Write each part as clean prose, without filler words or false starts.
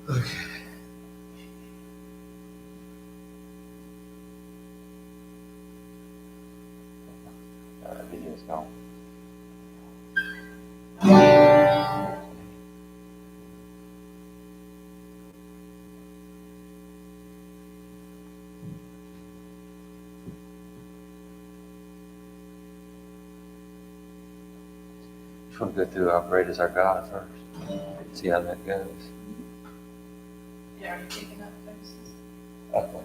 Okay. That video's gone. Just want to go through how great is our God first. See how that goes. Yeah, are you picking up faces? Okay.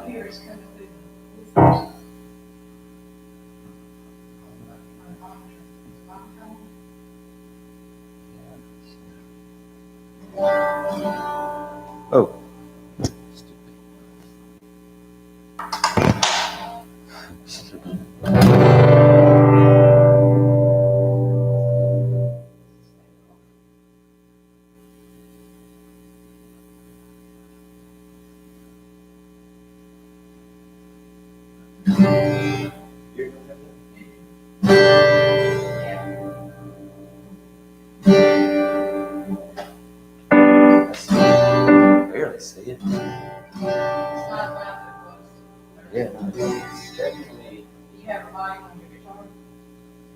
Here is kind of the. Oh. Barely see it. It's not loud that was. Yeah, no, it's definitely. Do you have a mic on your guitar?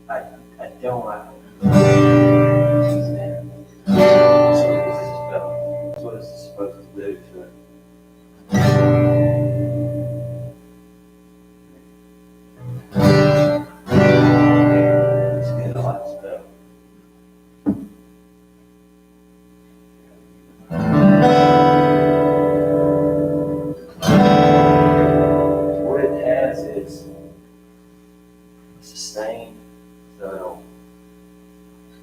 I don't. That's what it's supposed to do. It's getting a lot of stuff. What it has is sustain. So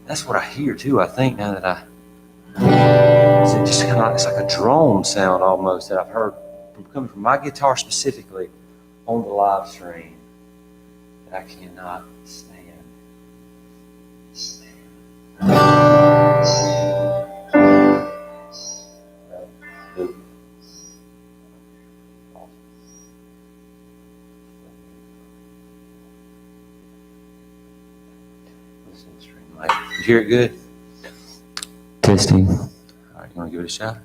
that's what I hear too. I think now that it's just kind of it's like a drone sound almost that I've heard coming from my guitar specifically on the live stream that I cannot stand. You hear it good? Testing. All right, you want to give it a shot?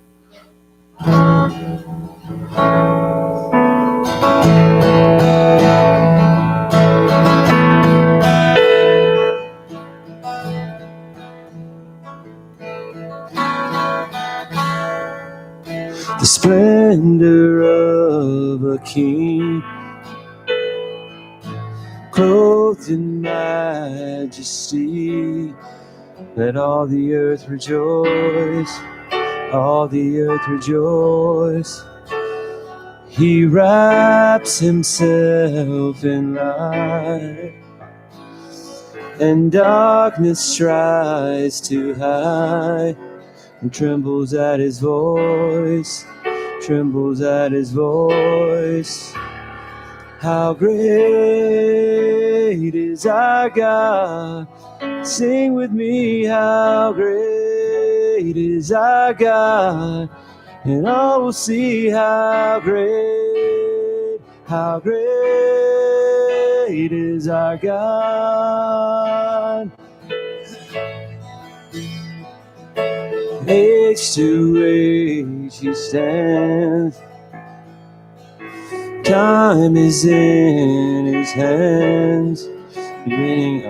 The splendor of a king, clothed in majesty. Let all the earth rejoice, all the earth rejoice. He wraps himself in light, and darkness tries to hide, and trembles at his voice, trembles at his voice. How great is our God? Sing with me, how great is our God, and all will see how great is our God. Age to age he stands, time is in his hands. Beginning,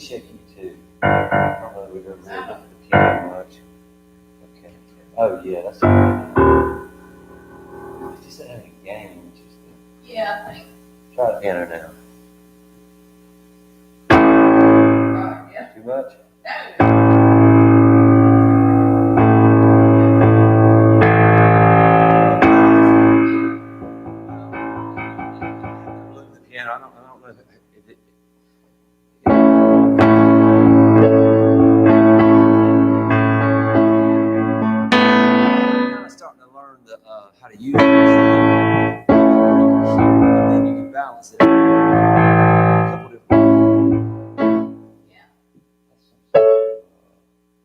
check you too. I don't know if we've ever really looked at the piano much. Okay. Oh yeah, that's okay. It's just having a game, which is good. Yeah, I think. Try the piano now. Yeah. Too much? No. Look at the piano. I don't know if it kind of starting to learn how to use it. And then you can balance it. A couple different. Yeah.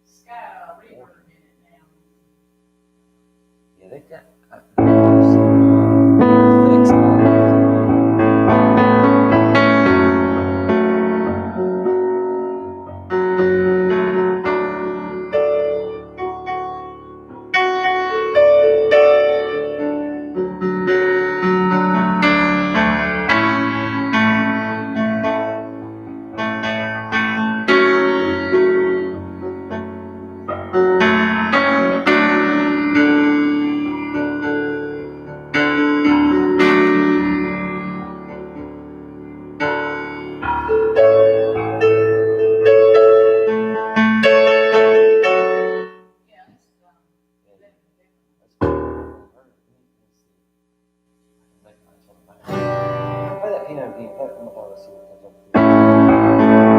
It's got a reverb in it now. Yeah, they got some effects on it. Yeah, this is Play that piano again. Play it one more time. Let's see what comes up.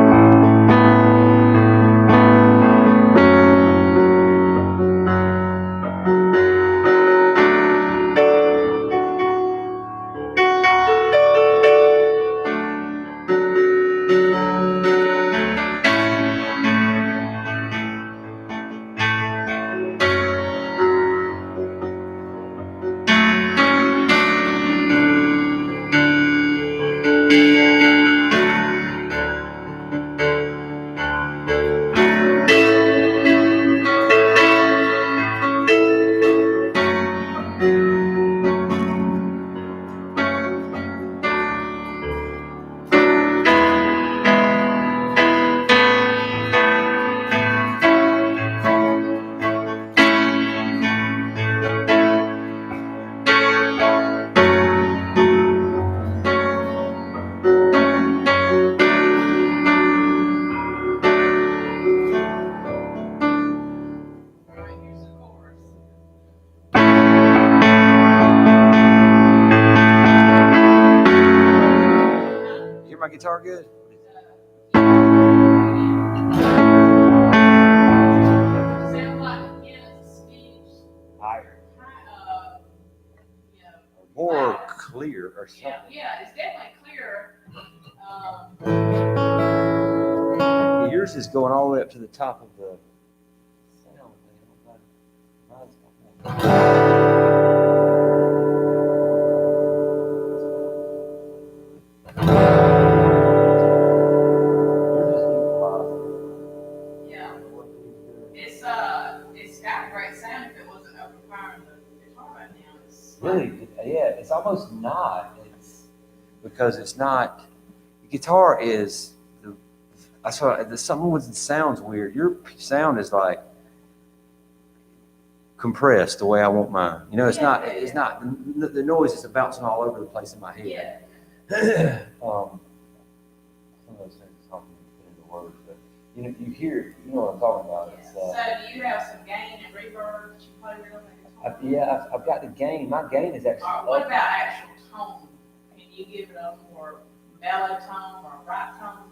Alright, here's the chorus. Hear my guitar good? Sounds like it's speech. Higher. You know, More louder. clear or something. Yeah, it's definitely clearer. Yours is going all the way up to the top of the sound. Mine's got Yours is equalized. Yeah, it's got a great sound if it wasn't overpowering the guitar right now. It's Really, yeah, it's almost not. It's because it's not. The guitar is the. I saw the something with the sounds weird. Your sound is like compressed the way I want mine. You know, it's not. It's not. The noise is bouncing all over the place in my head. yeah. Some of those things is hard to put into words, but you know, you hear. You know what I'm talking about. It's, So do you have some gain and reverb that you play with on the guitar? I've got the gain. My gain is actually Or what up. about actual tone? Can you give it a more mellow tone or a bright tone?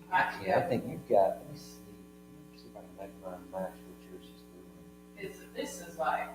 You might have to Yeah, I go- think you've got. Let me see. Let me see if I can make mine match what yours is doing. This is like.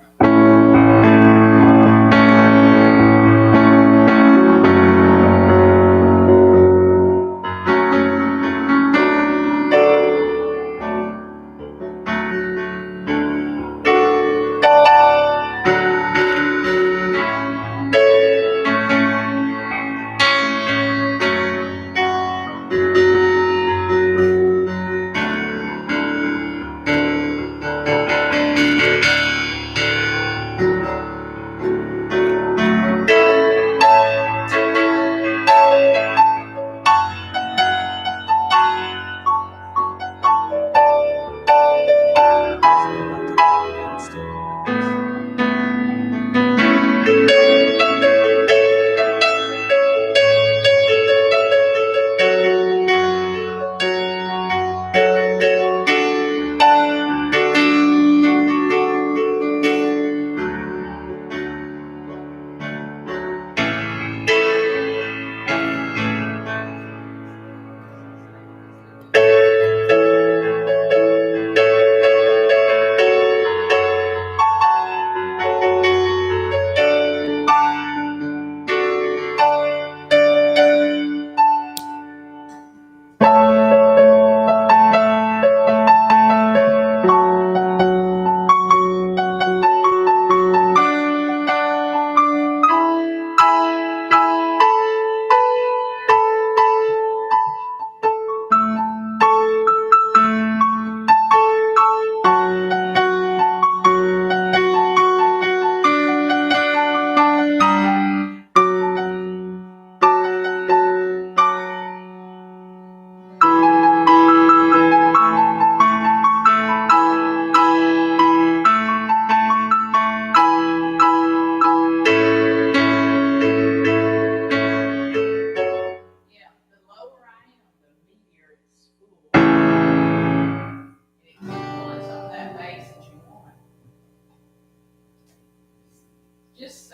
Just,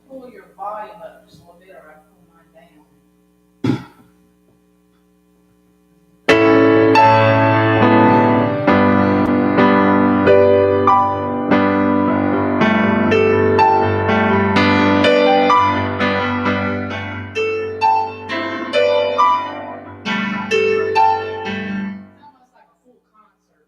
pull your volume up just a little bit, or I pull mine down. It's almost like a full concert.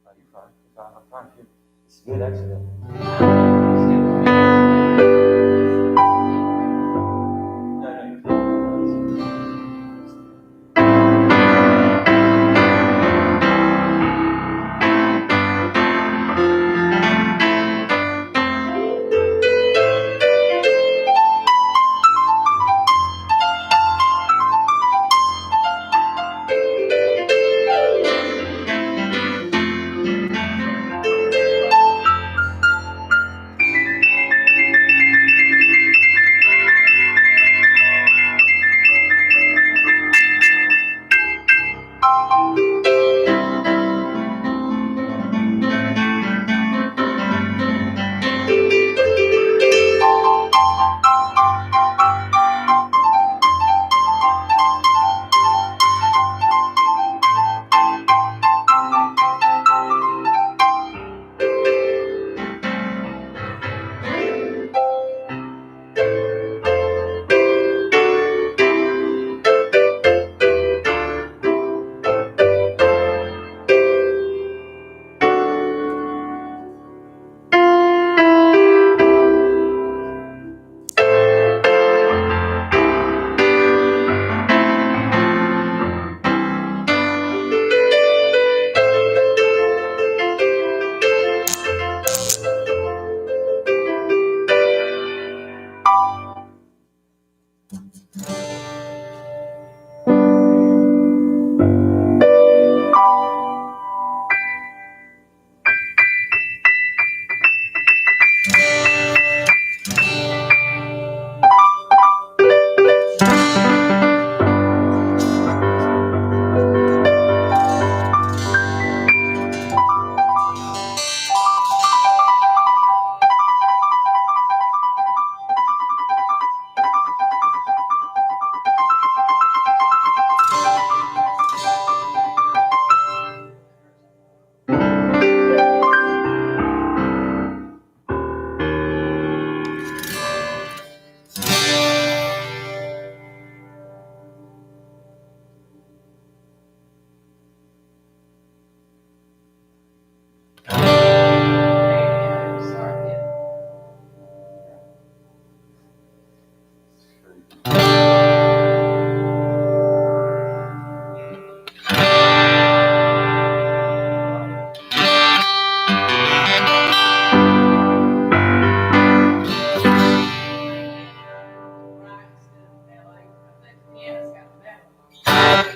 Oh, you're fine. You're fine. I'm trying to hear. It's good, actually. No, no, you're fine.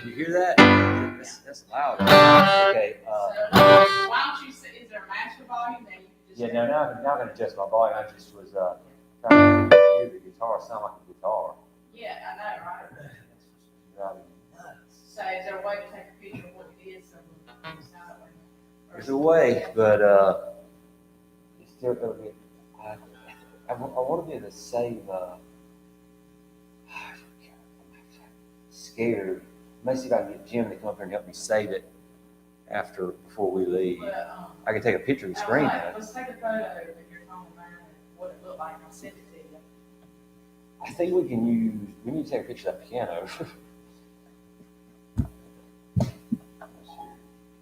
You hear that? That's loud. Okay. Why don't you say, is there a master volume that you can just? Yeah, no, now I'm going to adjust my volume. I just was trying to hear the guitar sound like a guitar. Yeah, I know, right? Driving me nuts. So is there a way to take a picture of what it is? So it's not like- There's a way, but it's still going to be. I want to be able to save. I'm scared. Let me see if I can get Jim to come up here and help me save it before we leave. But, I can take a picture of the screen. let's take a photo of your phone there and what it looked like. I'll send it to you. I think we need to take a picture of that piano.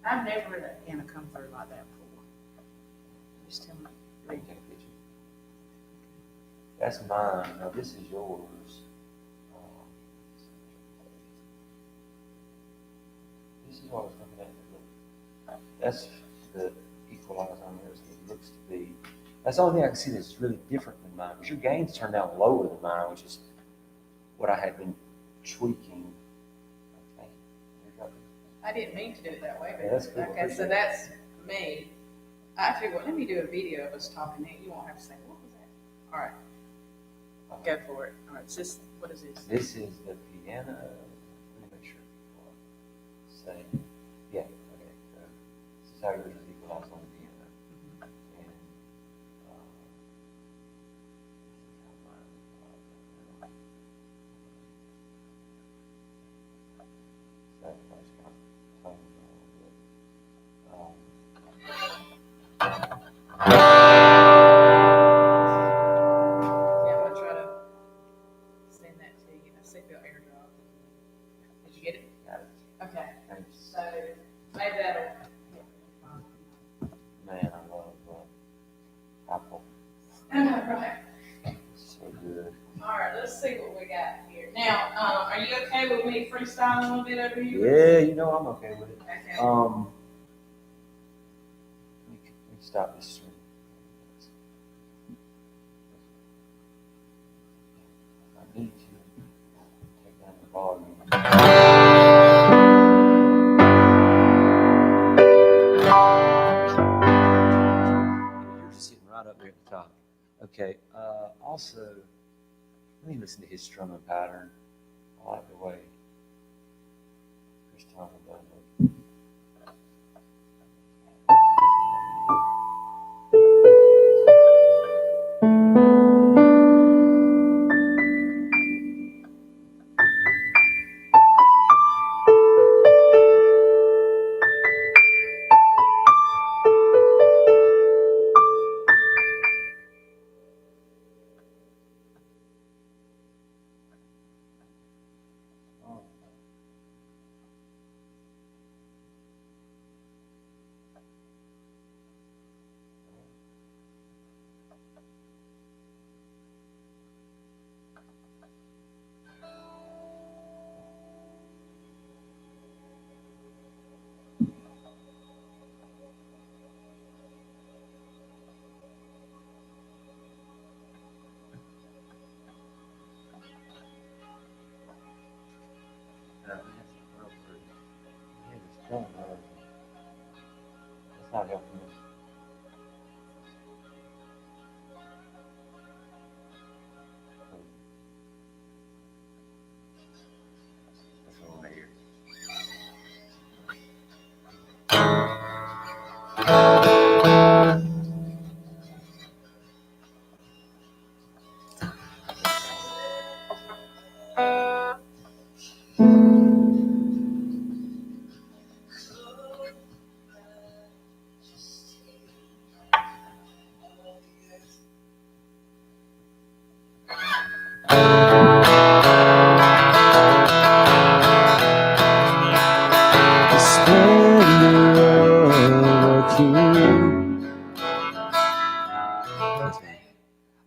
I've never heard that piano come through like that before. Just tell me. I can take a picture. That's mine. Now this is yours. This is what I was looking at. That's the equalizer on there. It looks to be. That's the only thing I can see that's really different than mine. Because your gain's turned down lower than mine, which is what I had been tweaking. Okay. I didn't mean to do it that way, but Yeah, that's cool. okay, so that's me. I figured, well, let me do a video of us talking. Then you won't have to say, what was that? All right, go for it. All right, what is this? This is the piano. Let me make sure. Say, yeah, okay. So this is how yours is equalized on the piano. And this is how mine is equalized on the piano. So that's kind of tone a little bit. Yeah, I'm gonna try to send that to you. I see your airdrop. Did you get it? Got it. Okay. Thanks. So maybe that'll help you find Man, I love Apple. right. So good. All right, let's see what we got here. Now, are you okay with me freestyling a little bit over here? Yeah, you know I'm okay with it. Okay. Let me stop this stream. I need to take down the volume. Yours is sitting right up there at the top. Okay. Also, let me listen to his strumming pattern. I like the way Chris Thomas does it. That's not helping me. That's what I want to hear.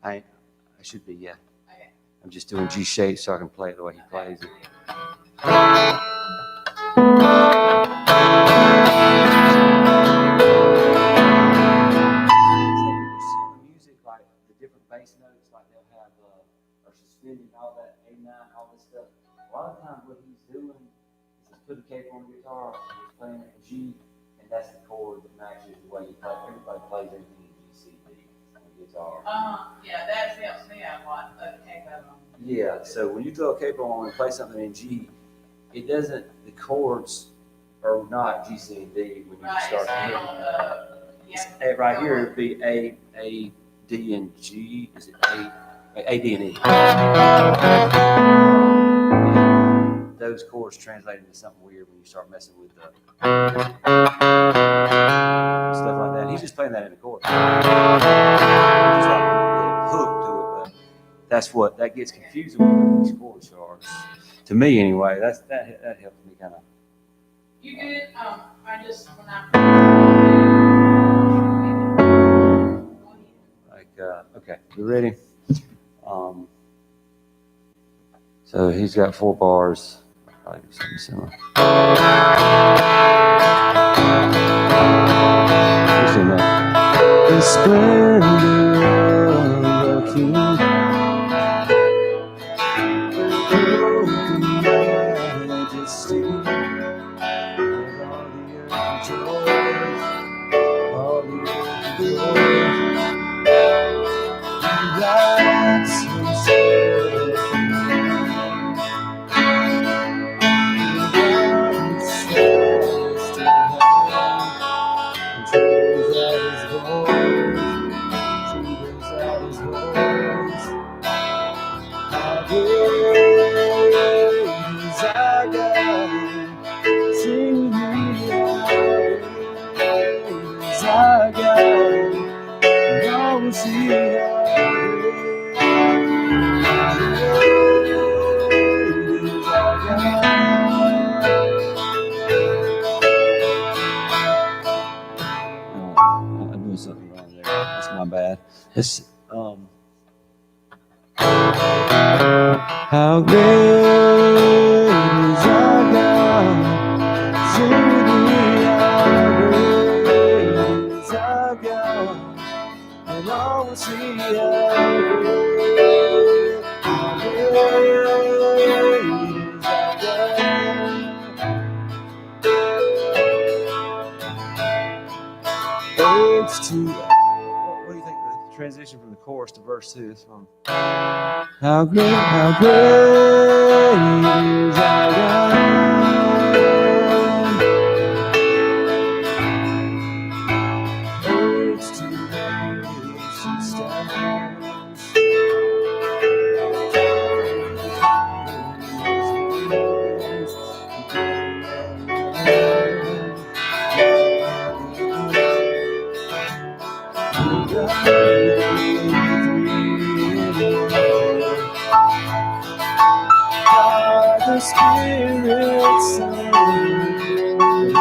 I should be, yeah. Okay. I'm just doing G shape so I can play it the way he plays it. Music, like the different bass notes, like they'll have are suspended, all that A9, all this stuff. A lot of times, what he's doing is he's put a capo on the guitar, and he's playing it in G, and that's the chord that matches the way you play. Everybody plays everything in G, C, D on the guitar. Yeah, that helps me out a lot. Okay, yeah, so when you throw a capo on and play something in G, it doesn't. The chords are not G, C, and D when you start hitting. Right here, it'd be A, D, and G. Is it A, D, and E? And those chords translate into something weird when you start messing with stuff like that. He's just playing that in the chord. Just like the hook to it, but that gets confusing when these chords are. To me, anyway, that helps me kind of. You good? I just when I. Okay, you ready? So he's got 4 bars. I'll do something similar. Listen to that. The splendor of the king. This how great is our God? Sing with me, how great is our God? And all will see how great is our God. It's too. What do you think? The transition from the chorus to verse 2 is from. How great is our God? It's too late, she stands. The Spirit sang, and I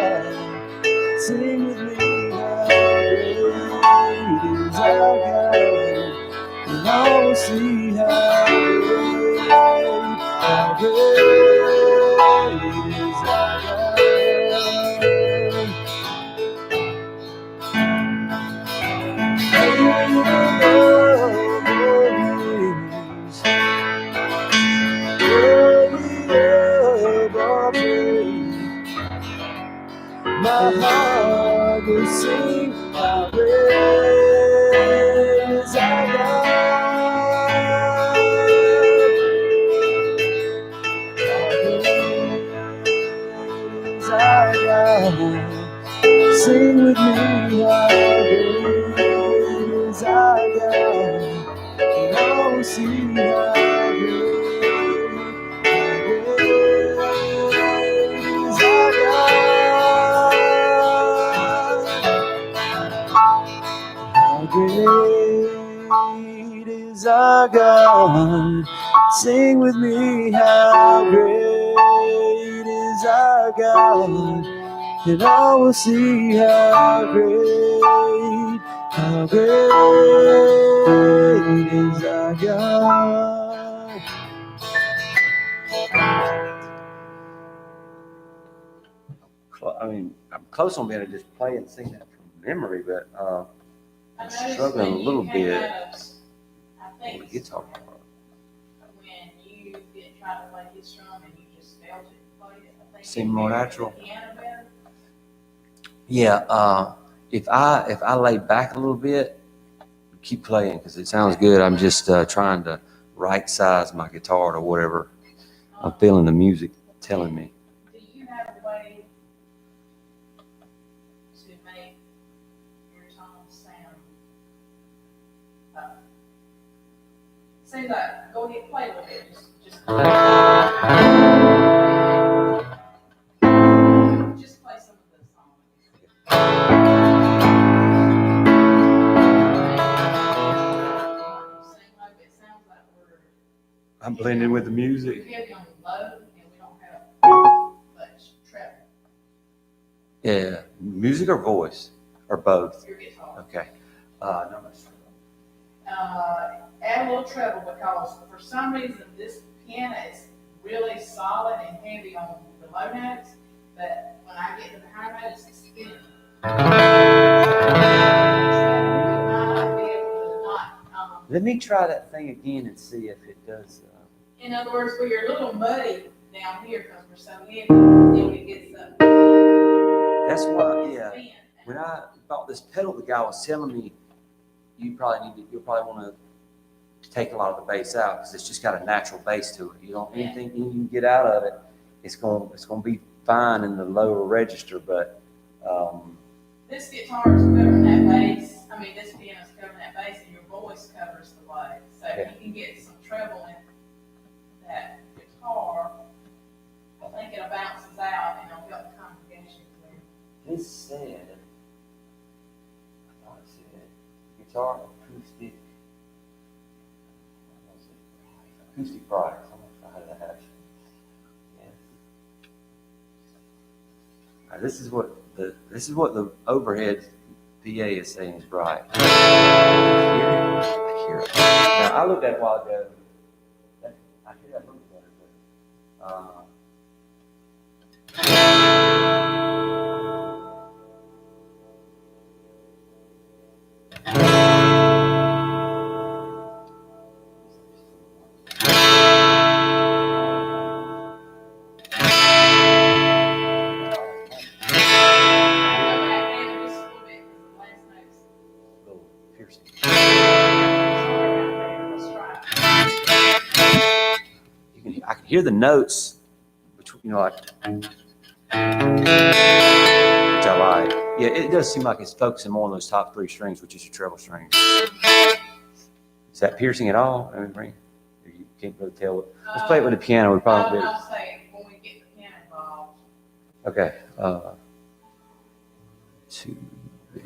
am sing with me, how great is our God, and all will see how great is our God. My heart will sing how great is our God. How great is our God. Sing with me, how great is our God. And all will see how great is our God. How great is our God. Sing with me, how great is our God. And all will see how great is our God. I mean, I'm close on being able to just play and sing that from memory, but I'm struggling a little bit on the guitar part. When you didn't try to play his drum and you just felt it and played it, I think Seemed more natural. Piano better. Yeah, if I lay back a little bit, keep playing because it sounds good. I'm just trying to right size my guitar to whatever I'm feeling the music telling me. Do you have a way to make your tone sound? Seems like go ahead, play a little bit. Just play some of the songs. I'm blending with the music. We're heavy on low and we don't have much treble. Yeah, music or voice or both. Your guitar. Okay. Not much treble. Add a little treble because for some reason this piano is really solid and heavy on the low notes, but when I get to the high notes, it's spinning. Let me try that thing again and see if it does. In other words, we're a little muddy down here because we're so heavy, then when it gets up. That's why, yeah. When I bought this pedal, the guy was telling me you'll probably want to take a lot of the bass out because it's just got a natural bass to it. You don't anything you can get out of it, it's going to be fine in the lower register, but this guitar is covering that bass. I mean, this piano is covering that bass, and your voice covers the low. So if you can get some treble in that guitar, I think it bounces out and it'll help the congregation clear. This said, I thought it said guitar acoustic price. How much did I have? This is what the overhead PA is saying is bright. I hear it. Now I looked at it a while ago. I hear that a little better, but little piercing. I can hear the notes between, like, which I like. Yeah, it does seem like it's focusing more on those top 3 strings, which is your treble strings. Is that piercing at all? I mean, you can't really tell. Let's play it with the piano. We probably. I'll say when we get the piano involved. Okay. 2, 3,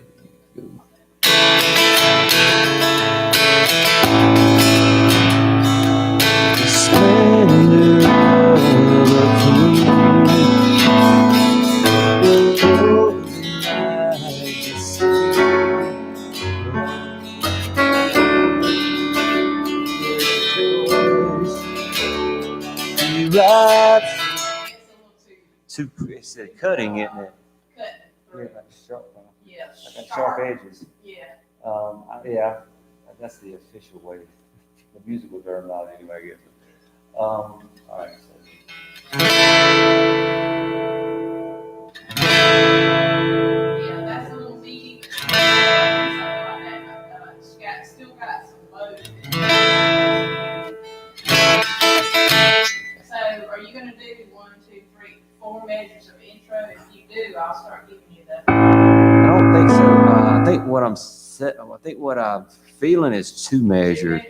go. The splendor of a king, oh, the majesty, he wraps. It's cutting, isn't it? Cutting. Yeah, like sharp. Yeah. Like sharp edges. Yeah. Yeah, that's the official way, the musical terminology anyway, I guess. All right. So. Yeah, that's a little neat. Something like that. It's still got some mode. So, are you going to do 1, 2, 3, 4 measures of intro? If you do, I'll start giving you the. I don't think so. I think what I'm feeling is 2 measures.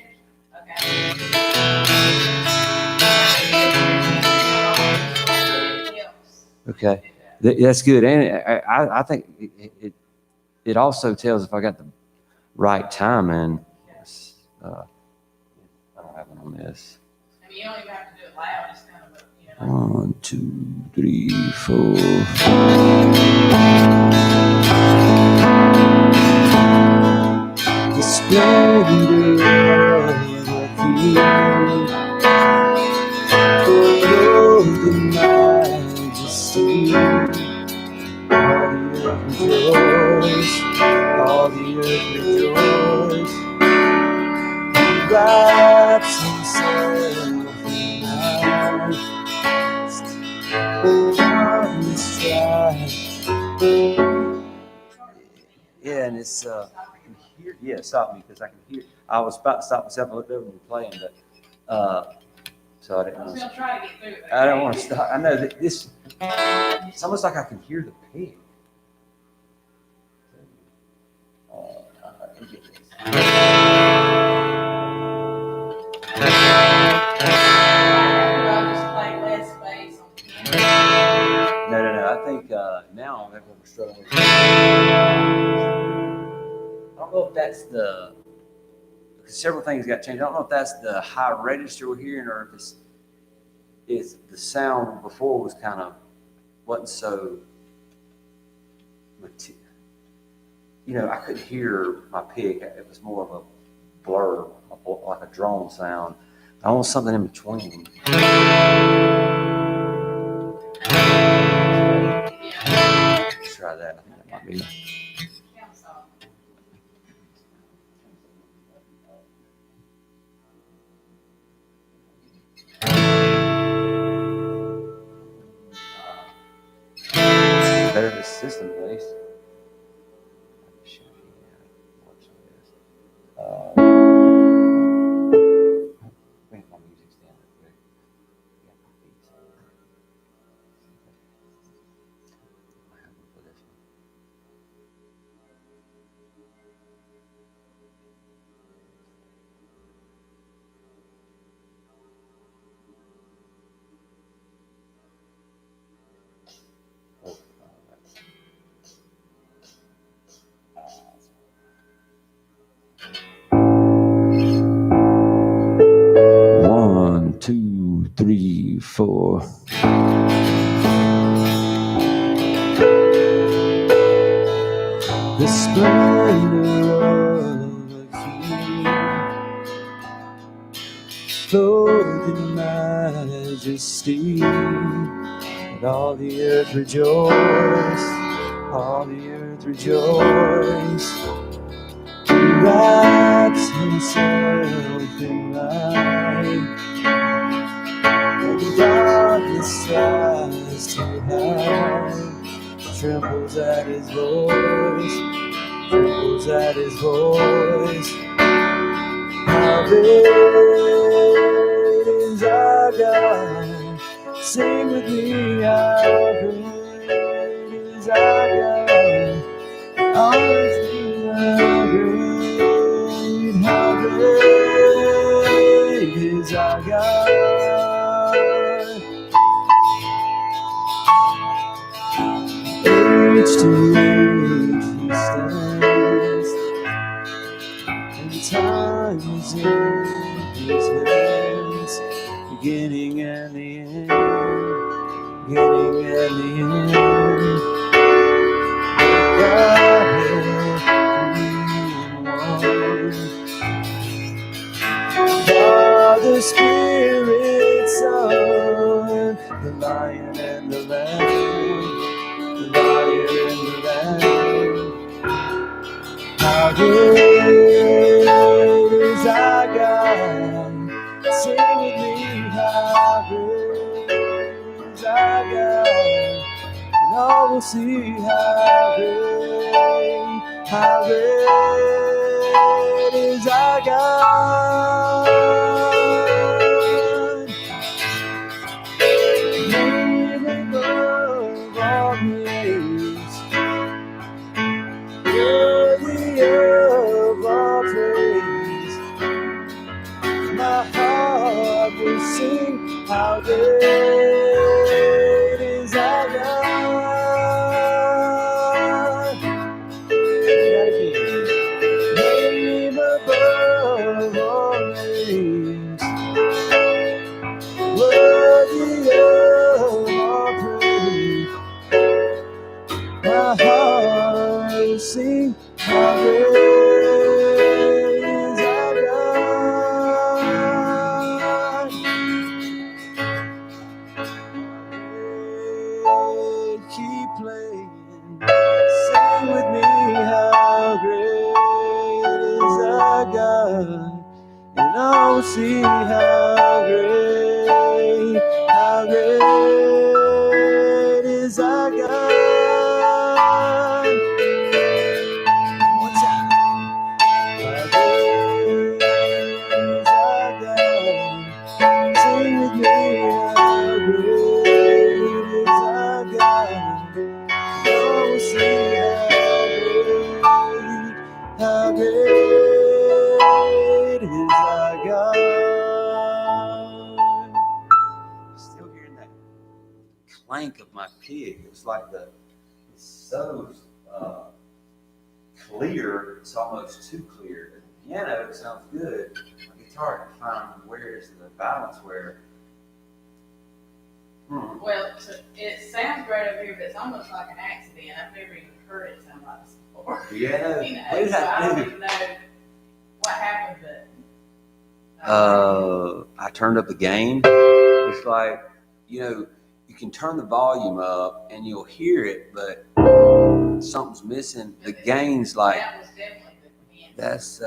Okay, that's good, and I think it also tells if I got the right timing. I don't have one on this. I mean, you don't even have to do it loud. It's kind of a, 1, 2, 3, 4. The splendor of the king, oh, the majesty, all the earth rejoice, all the earth rejoice. He wraps himself in light, on the stride. Yeah, and it's I can hear. Yeah, stop me because I can hear. I was about to stop myself and looked over and be playing, but so I didn't. I was going to try to get through it. I don't want to stop. I know that this. It's almost like I can hear the pig. Let me get this. I'll just play less bass on the piano. No. I think now that's what we're struggling with. I don't know if that's because several things got changed. I don't know if that's the high register we're hearing or if it's the sound before was kind of wasn't so. I couldn't hear my pick. It was more of a blur, like a drone sound. I want something in between. Let's try that. I think that might be. Better the system bass. Bring my music stand real quick. I have one for this one. One, 2, 3, 4. the splendor of a king, clothed in majesty. Let all the earth rejoice, all the earth rejoice. He wraps himself in light, and the darkness tries to hide. Trembles at his voice, trembles at his voice. How great is our God? Sing with me, how great is our God? Always sing how great is our God? Age to age he stands, and time is in his hands, beginning and the end, beginning and the end. Godhead, Father, Spirit, Son, the Lion and the Lamb, the Lion and the Lamb. How great is our God? Sing with me, how great is our God? And all will see how great is our God. Name above all names, worthy of all praise. My heart will sing how great is our God. Name above all names, worthy of all praise. My heart will sing how great is our God. Keep playing, sing with me how great is our God, and I'll see how great is our God. One time. How great is our God? Sing with me, how great is our God? Oh, sing how great is our God? Still hearing that clank of my pig. It was like it's so clear, it's almost too clear. The piano, it sounds good. My guitar, I can find where's the balance where. Well, it sounds great over here, but it's almost like an accident. I've never even heard it sound like this before. Yeah, You know, so I don't even know what happened, but. I turned up the gain. It's like, you can turn the volume up and you'll hear it, but something's missing. The gain's like. That was definitely the beginning. That's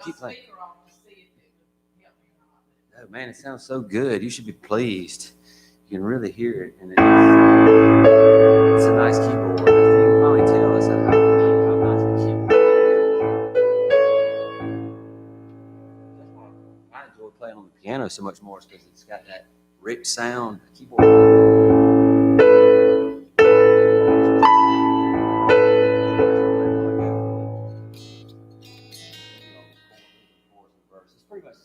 keep playing. Oh man, it sounds so good. You should be pleased. You can really hear it, and it's a nice keyboard. You can finally tell us how nice the keyboard is. That's why I enjoy playing on the piano so much more, because it's got that rich sound. The keyboard. pretty much.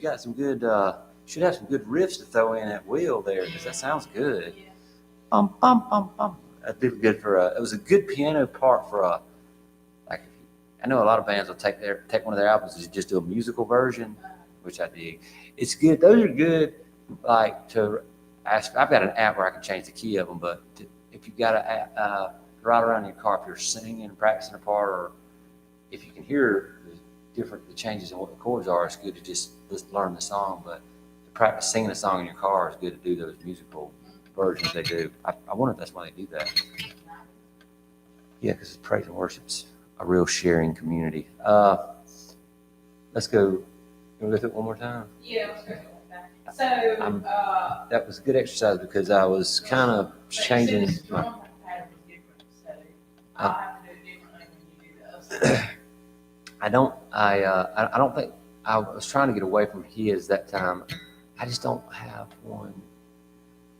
got some good. Should have some good riffs to throw in at will there, because that sounds good. Yeah. Bum bum bum bum. That'd be good for a. It was a good piano part for a. Like, I know a lot of bands will take one of their albums and just do a musical version, which I dig. It's good. Those are good. Like to ask. I've got an app where I can change the key of them, but if you've got a right around your car, if you're singing and practicing a part, or if you can hear the changes in what the chords are, it's good to just learn the song. But to practice singing a song in your car, it's good to do those musical versions they do. I wonder if that's why they do that. Yeah, because praise and worship's a real sharing community. Let's go. You want to go through it one more time? Yeah, let's go with that. So, that was a good exercise because I was kind of changing. This drum pattern was different, so I'll have to do it differently when you do those. I don't think I was trying to get away from his that time. I just don't have one.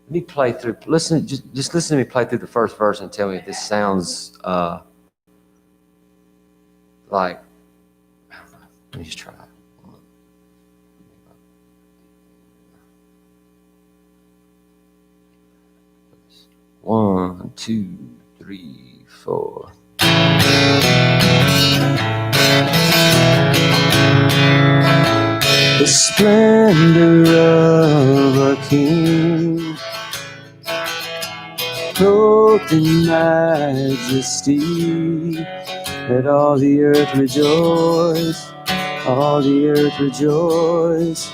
Let me play through. Just listen to me play through the first verse and tell me if this sounds like. Let me just try. 1, 2, 3, 4. The splendor of our King, clothed in majesty, let all the earth rejoice, all the earth rejoice.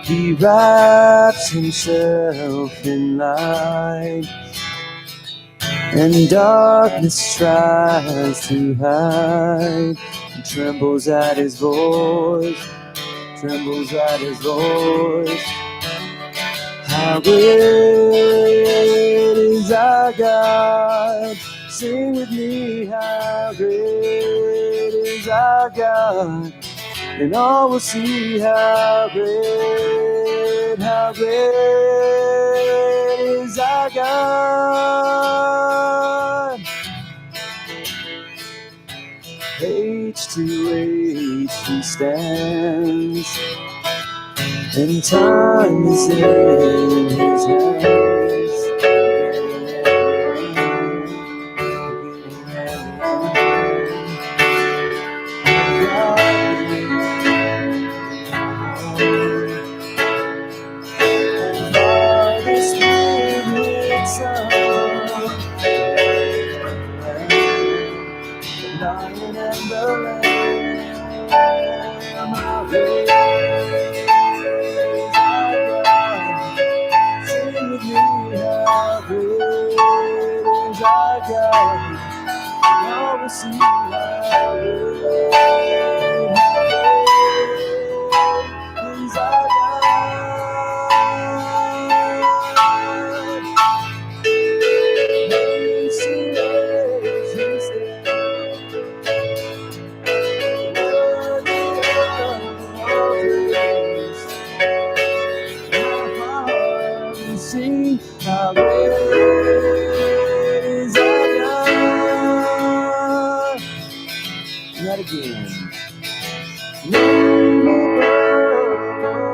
He wraps himself in light, and darkness tries to hide, and trembles at his voice, trembles at his voice. How great is our God? Sing with me, how great is our God? And all will see how great is our God. Age to age he stands, and time is in his hands. Lion and the Lamb, how great is our God? Sing with me, how great is our God? Now we see how great is our God. We see his sing how great is our God. Not again. Name above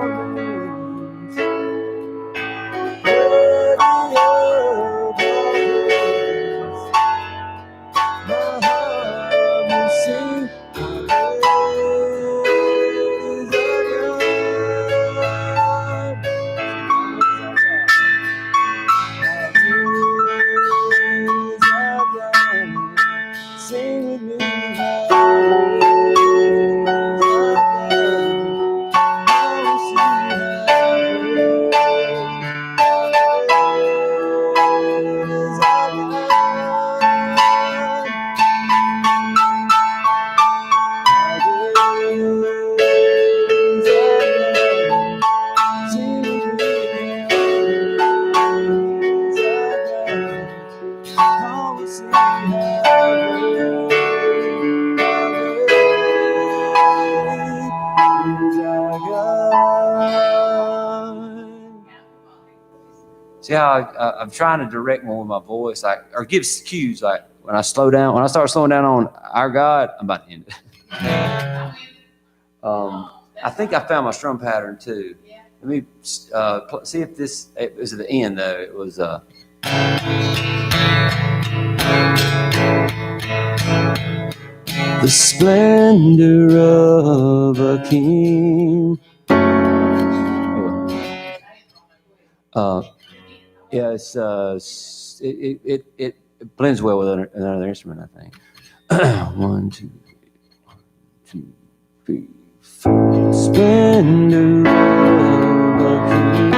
all names, worthy of all praise. My heart will sing how great is our God. Sing with me, See how I'm trying to direct more with my voice, like, or give cues, like when I start slowing down on our God, I'm about to end it. That's I think I found my strum pattern too. Yeah. Let me see if this, it was at the end though. It was, the splendor of a king. Yeah, it blends well with another instrument, I think. 1, 2, 2, 3, 4. Splendor of a king.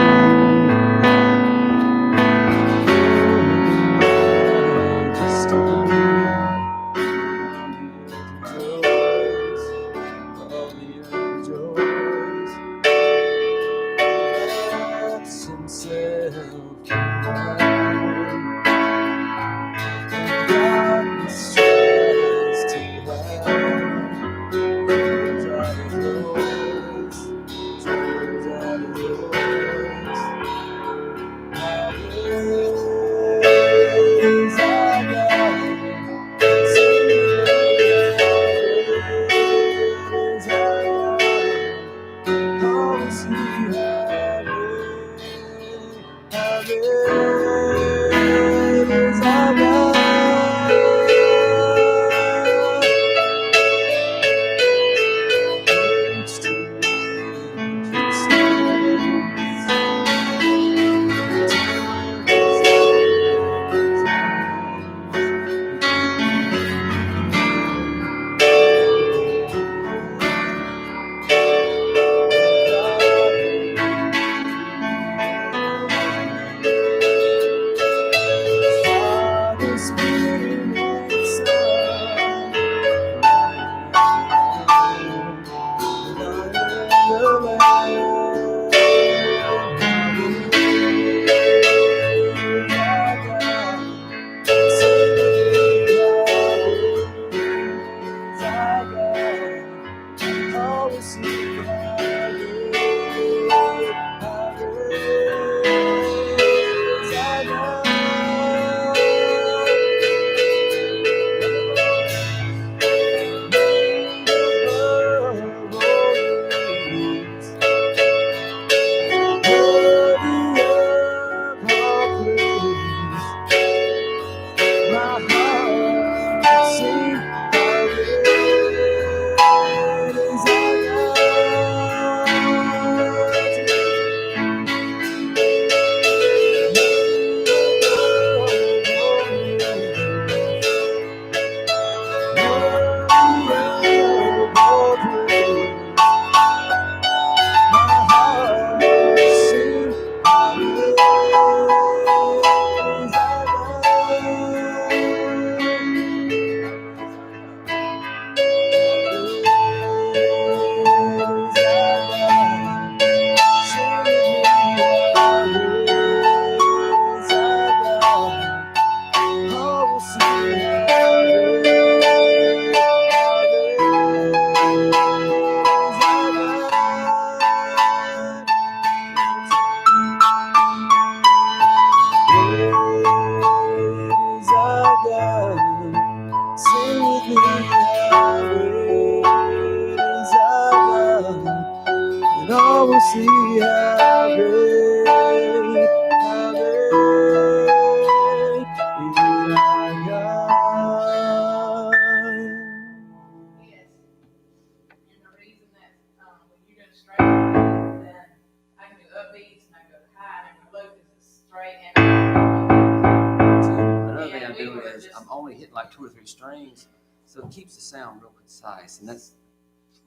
I'm only hitting like 2 or 3 strings, so it keeps the sound real concise, and that's,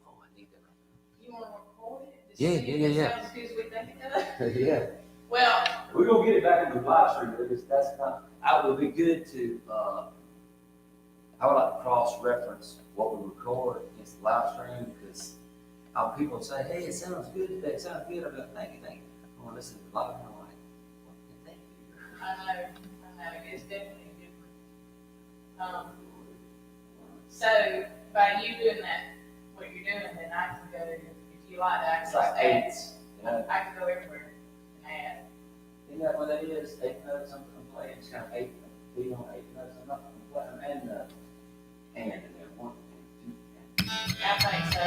oh, I need that. You want to record it? Yeah. Sounds good as we think it does. Yeah. Well, we're gonna get it back into the live stream, because that's not. I would be good to. I would like to cross-reference what we record against the live stream, because people say, "Hey, it sounds good today. It sounds good." I'm like, "Thank you." I want to listen to the live, and I'm like, well, "Thank you." I know. It's definitely different. So by you doing that, what you're doing, then I can go, if you like that, It's like 8. I can go everywhere and add. Isn't that what that is? 8 notes I'm playing. It's kind of 8 beat on 8 notes. I'm not playing. I'm adding the and then 1, 2, 3. I think so.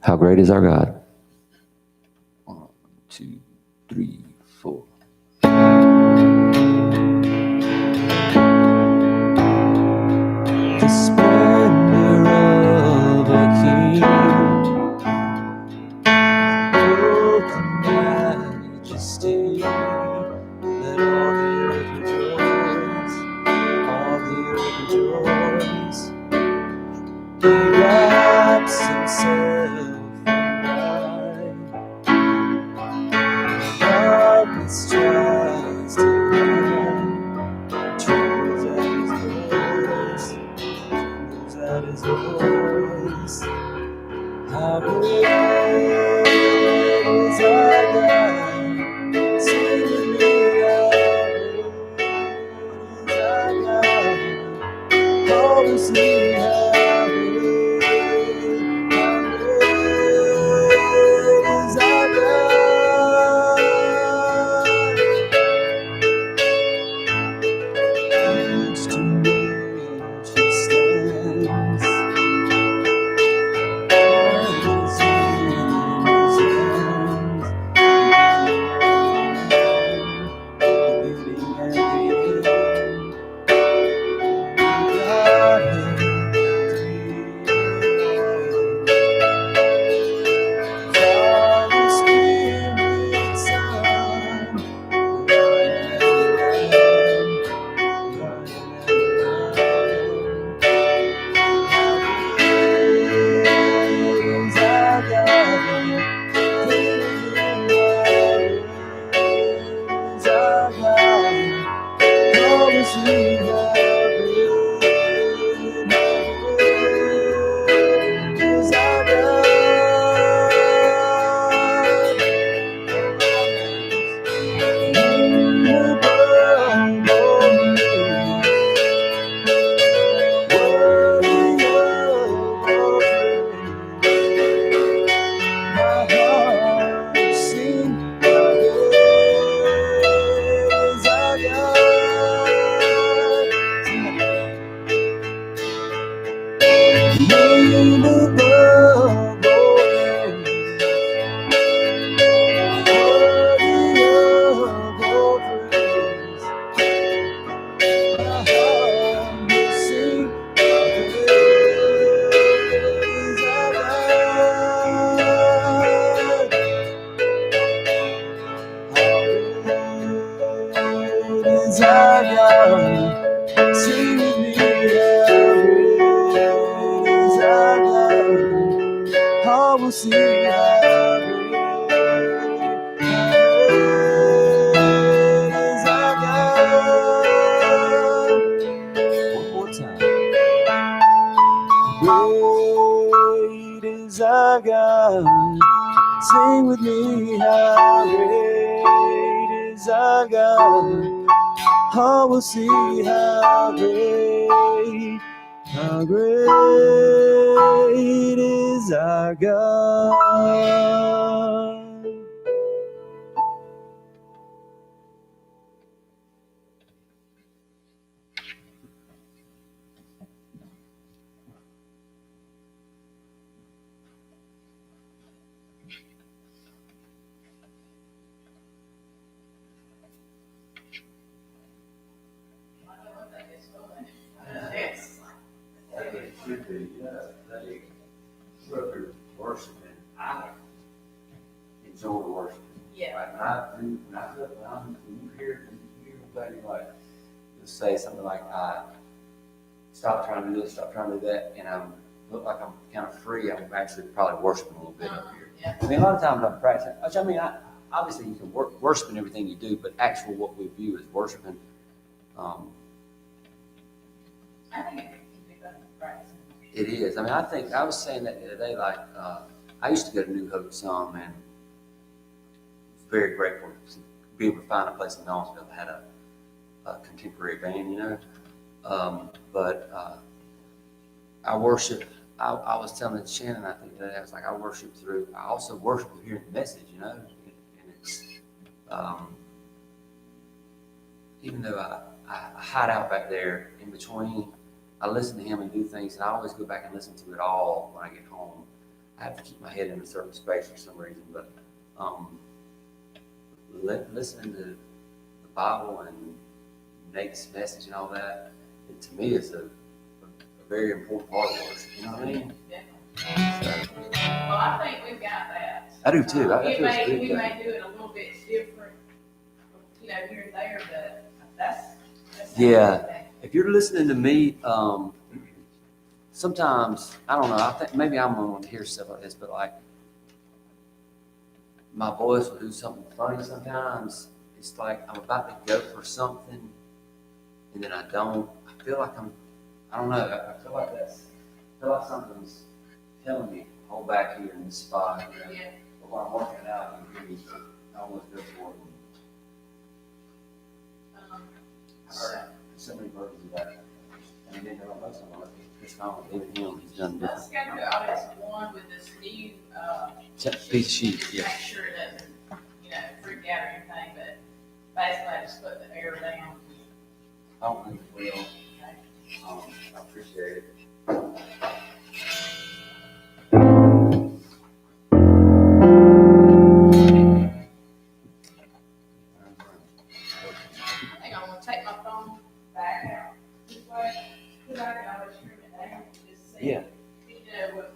How great is our God? 1, 2, 3, 4. The splendor of a king, clothed in majesty, let all the earth rejoice, all the earth rejoice. He wraps himself in light, darkness tries to hide, trembles at his voice, trembles at his voice. How great is our God? Sing with me, how great is our God? Oh, we sing how great is our God. Age to age he stands, and his hand is hands, beginning and the end. Godhead, Father, Spirit, Son, Lion and Lamb, Lion and Lamb. How great is our God? Is our God? Oh, we sing how great is our God. Above all names, worthy of all praise. My heart sing how great is our God. Name above all names, worthy of all praise. My heart will sing how great is our God. How great is our God? Sing with me, how great is our God? I will sing how great is our God. One more time. Great is our God. Sing with me, how great is our God. I will see how great is our God. Yes. It should be, they were worshiping. I enjoy worshiping. Yeah. Like when I'm here, everybody like just say something like, stop trying to do this, stop trying to do that, and I look like I'm kind of free. I'm actually probably worshiping a little bit up here. Yeah. I mean, a lot of times I'm practicing, which I mean, obviously you can worship in everything you do, but actual what we view as worshiping. I think it can be better than practicing. It is. I mean, I think I was saying that the other day. Like, I used to go to New Hope some, and very grateful to be able to find a place in Knoxville that had a contemporary band, you know. But I worship. I was telling Shannon, I think that I was like, I worship through. I also worship through hearing the message, you know. And it's even though I hide out back there in between, I listen to him and do things, and I always go back and listen to it all when I get home. I have to keep my head in a certain space for some reason, but listening to the Bible and Nate's message and all that, it, to me, is a very important part of worship. You know what I mean? Definitely. Well, I think we've got that. I do too. I We feel it's may, good. we may do it a little bit different, here and there, but that's. Yeah. If you're listening to me, sometimes, I don't know, I think maybe I'm going to hear stuff like this, but like my voice will do something funny sometimes. It's like I'm about to go for something and then I don't. I feel like I don't know, I feel like something's telling me, hold back here in this spot. Yeah. But while I'm working it out, I almost go for it. I heard so many versions of that. And I didn't know most of them. Chris Collins, even him, he's done different. Let's go to audience one with this new, Piece of sheet, just yeah. make sure it doesn't, freak out or anything, but basically I just put the air down. I don't think it will. Okay. I appreciate it. I think I'm gonna take my phone back out this way, because I can always trim it down and just see. Yeah. What.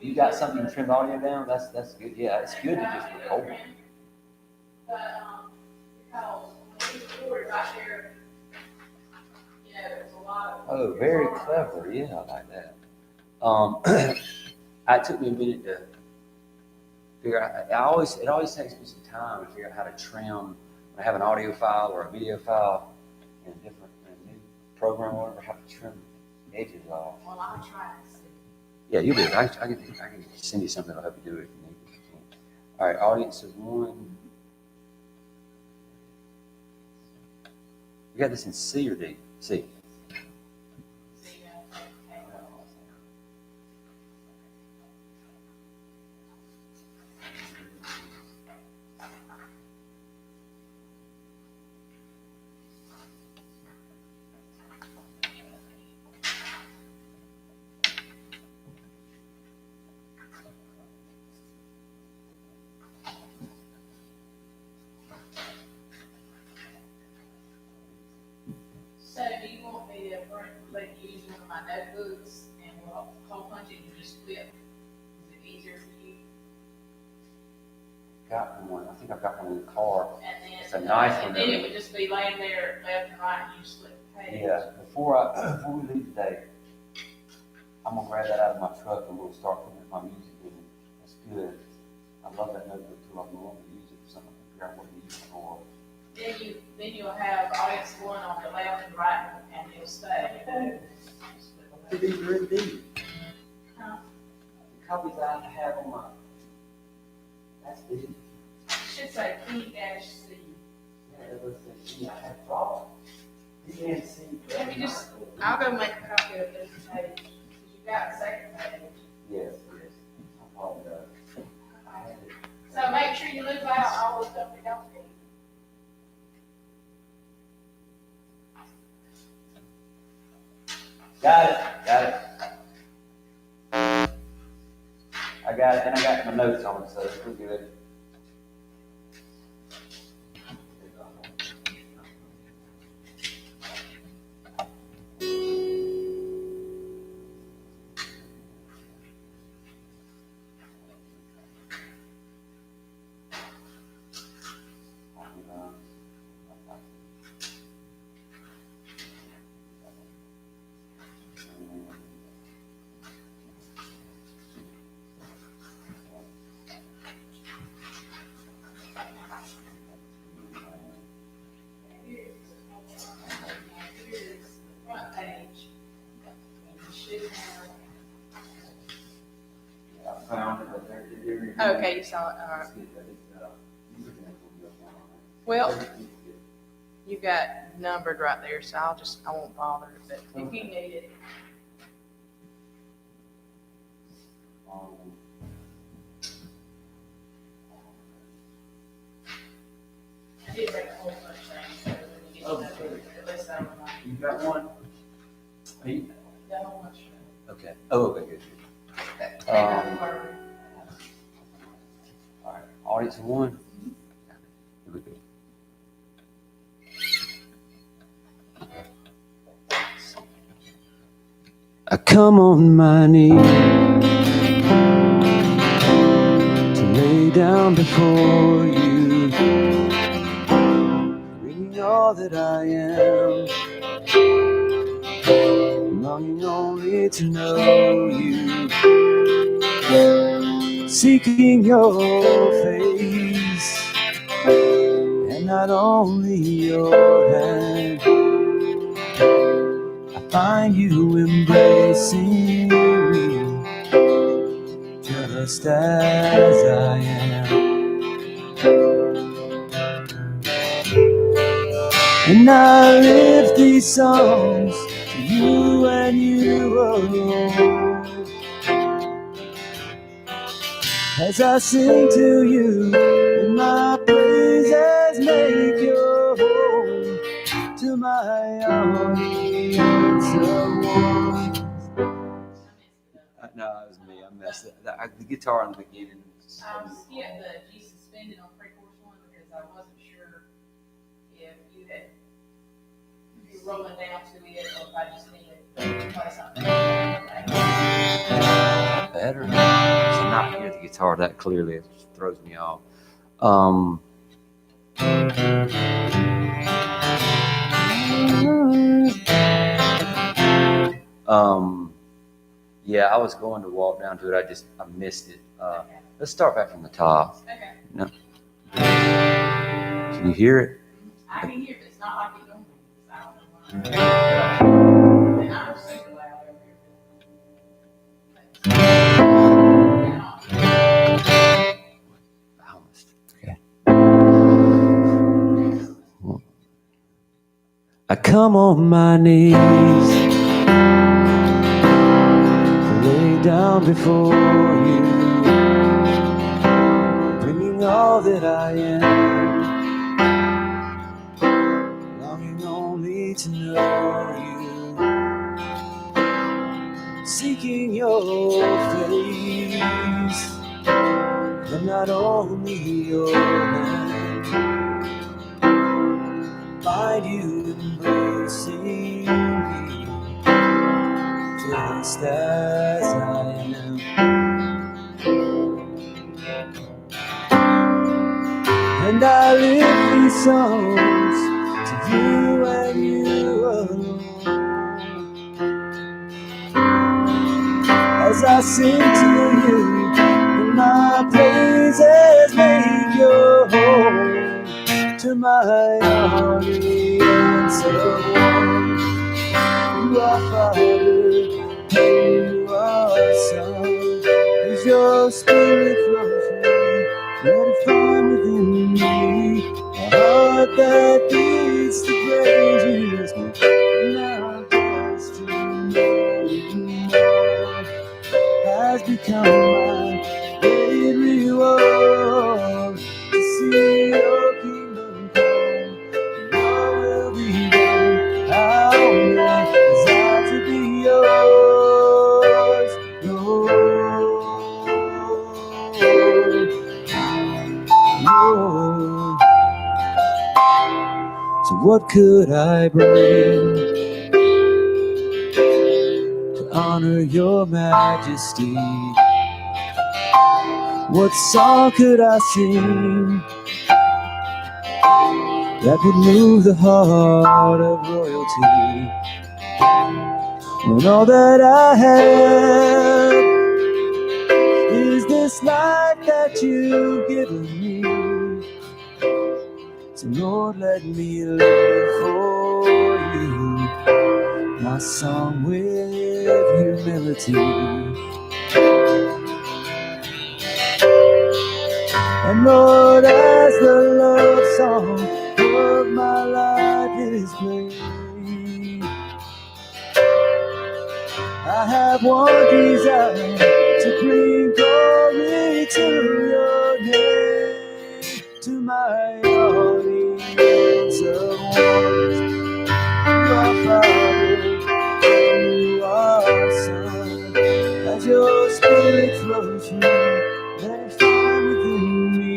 You got something to trim the audio down? That's good. Yeah, it's good to just record. But, because when we recorded right there, there's a lot of. Oh, very clever. Yeah, I like that. It took me a minute to figure out. It always takes me some time to figure out how to trim. When I have an audio file or a video file in a new program or whatever, how to trim edges off. Well, I'll try to see. Yeah, you'll be able. I can send you something that'll help you do it if you need it. All right, audience is one. You got this in C or D? C. So do you want me to use one of my notebooks and we'll hole punch it and just flip? Is it easier for you? Got one. I think I've got one in the car. And then, It's a nice one. And then it would just be laying there left and right and you just flip the page. Yeah. Before we leave today, I'm gonna grab that out of my truck and we'll start putting my music in it. That's good. I love that notebook too. I'm going to use it for something. Figure out what to use it for. Then you'll have audience one on the left and right, and it'll stay. To be indeed. Huh? The copies I have on my. That's big. It should say P-C. Yeah, it looks like she. I have thought. P-N-C. I'll go make a copy of this page, because you got a second page. Yes. I apologize. I had it. So make sure you leave out all the stuff that don't need. Got it. I got it, and I got my notes on it, so it's pretty good. Here's the front page. And you should have. I found it right there. Okay, you saw it, all right. Well, you got numbered right there, so I won't bother, but if you need it. I did bring a whole bunch of things, so when you get to know it, at least I don't know. You got one? Got a whole bunch of Okay. Oh, okay, good. them. Audience of one. Here we go. I come on my knees to lay down before you, bringing all that I am, longing only to know you, seeking your face, and not only your hand. I find you embracing me just as I am, and I lift these songs to you and you alone. As I sing to you, and my praises make your home to my audience of one. No, it was me. I messed it. The guitar in the beginning. I skipped the G suspended on pre-chorus one because I wasn't sure if you were rolling down to it or if I just needed to play something. Better. To not hear the guitar that clearly, it throws me off. Yeah, I was going to walk down to it. I missed it. Okay. Let's start back from the top. Okay. No. Can you hear it? I can hear it. It's not like it normally is. I don't know why. And I'm super loud over here. Almost. Okay. I come on my knees, lay down before you, bringing all that I am, longing only to know you, seeking your face, and not only your hand. Find you embracing me just as I am, and I lift these songs to you and you alone. As I sing to you, and my praises make your home to my audience of one. You are Father, and you are Son. As your Spirit flows free, let it find within me a heart that beats to praise you, and now just to know you more has become my great reward. To see your kingdom come, your will be done. How I desire to be yours, Lord. So what could I bring to honor your majesty? What song could I sing that would move the heart of royalty, when all that I have is this life that you've given me? So Lord, let me live for you, my song with humility. And Lord, as the love song of my life is played, I have one desire, to bring glory to your name, to my audience of one. You are Father, you are Son. As your Spirit flows through, let it find within me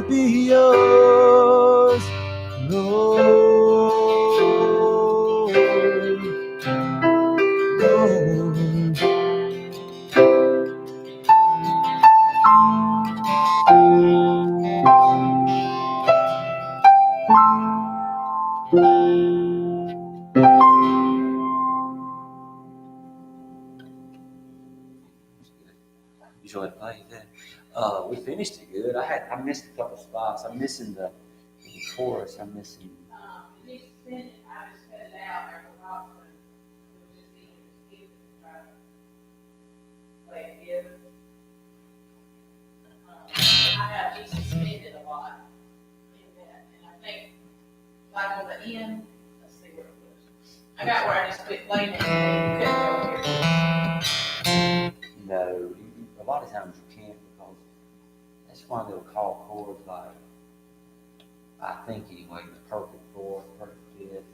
to be yours, Lord. You should have played that. We finished it good. I missed a couple spots. I'm missing the chorus. I'm missing. You need to spin it. I just cut it out there for Robert. It was just easier to skip it and try to play it together. I have just suspended a lot in that, and I think, like on the end, let's see where it was. I got where I just quit playing it, and you couldn't go here. No, a lot of times you can't because that's why they'll call chords like, I think anyway, the perfect fourth, perfect fifth.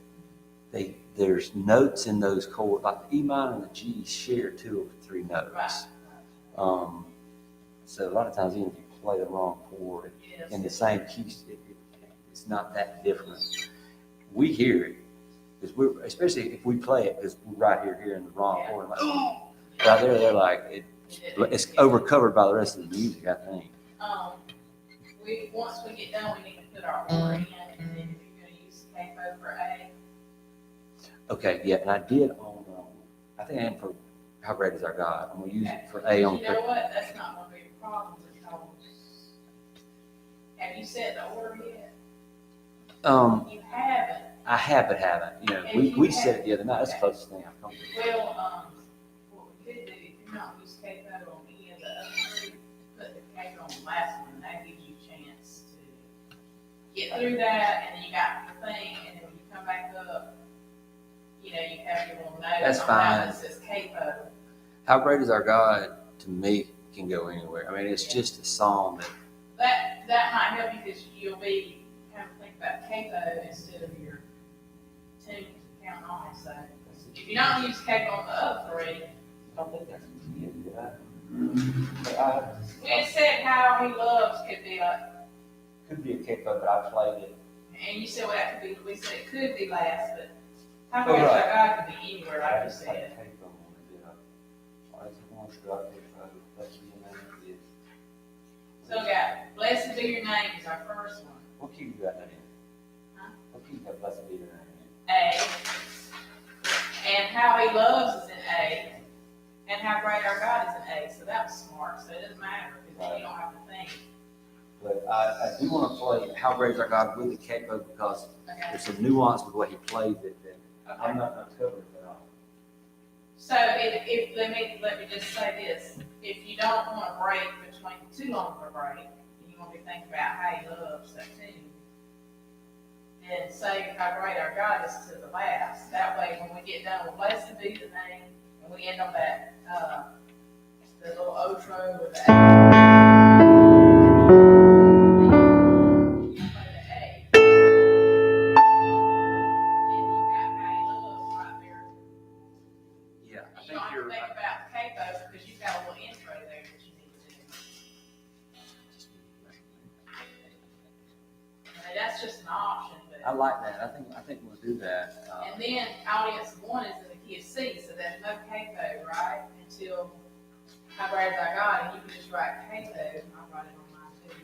There's notes in those chords, like the E minor and the G share 2 or 3 notes. Right. So a lot of times even if you play the wrong chord in the same key, it's not that different. We hear it, because especially if we play it, because we're right here in the wrong chord. Like, right there, they're like, it's overcovered by the rest of the music, I think. Once we get done, we need to put our order in, and then if you're going to use the capo for A. Okay, yeah, and I did on, I think I am for How Great Is Our God. I'm going to use it for A on. You know what? That's not going to be a problem because have you set the order yet? You haven't. I haven't. You know, we said it the other night. That's the closest thing I've come to. Well, what we could do, if you're not using capo on any of the other 3, put the capo on the last one, and that gives you a chance to get through that, and then you got the thing, and then when you come back up, you know, you have your little note. That's fine. That says capo. How Great Is Our God, to me, can go anywhere. I mean, it's just a song that might help you because you'll be kind of think about capo instead of your tune to count on. So if you're not using capo on the other 3, I don't think that's good. we had said How He Loves could be like. Could be a capo, but I played it. And you said, well, that could be, we said it could be last, but How Great Is Our God could be anywhere, like you said. So we got Blessed Be Your Name is our first one. What key you got that in? Huh? What key you got Blessed Be Your Name A. And How He Loves is in A. And How Great Our God is in A. So that was smart. So it doesn't matter because you don't have to think. But I do want to play How Great Is Our God with the capo because there's some nuance with what he played that I'm not covering at all. So if let me just say this: if you don't want to break between too long of a break, and you want to be thinking about how He loves that tune, then say How Great Our God is to the last. That way, when we get done with Blessed Be the Name, and we end on that the little outro with the A. That's just an option, but I like that. I think we'll do that. and then audience 1 is in the key of C, so there's no capo, right? Until How Great Is Our God, and you can just write capo. I'll write it on mine too.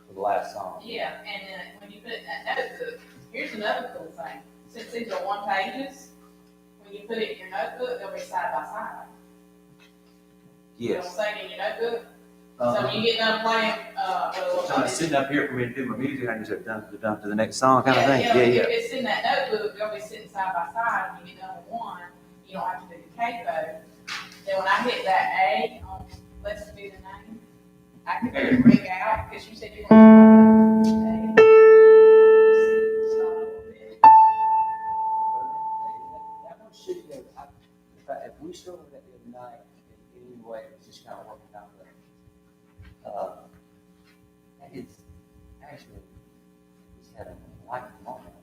For the last song. Yeah, and then when you put it in that notebook, here's another cool thing. Since these are 1 pages, when you put it in your notebook, they'll be side by side. Yes. You'll say it in your notebook. So when you get done playing, so I'm sitting up here for me to do my music, I just have done to the next song kind of thing. Yeah. If it's in that notebook, they'll be sitting side by side. When you get done with 1, you don't have to do the capo. Then when I hit that A on Blessed Be the Name, I can ring out because you said you want to play that. That one should go. If we struggled with that the other night, anyway, it was just kind of working out there. It's actually just having a light moment.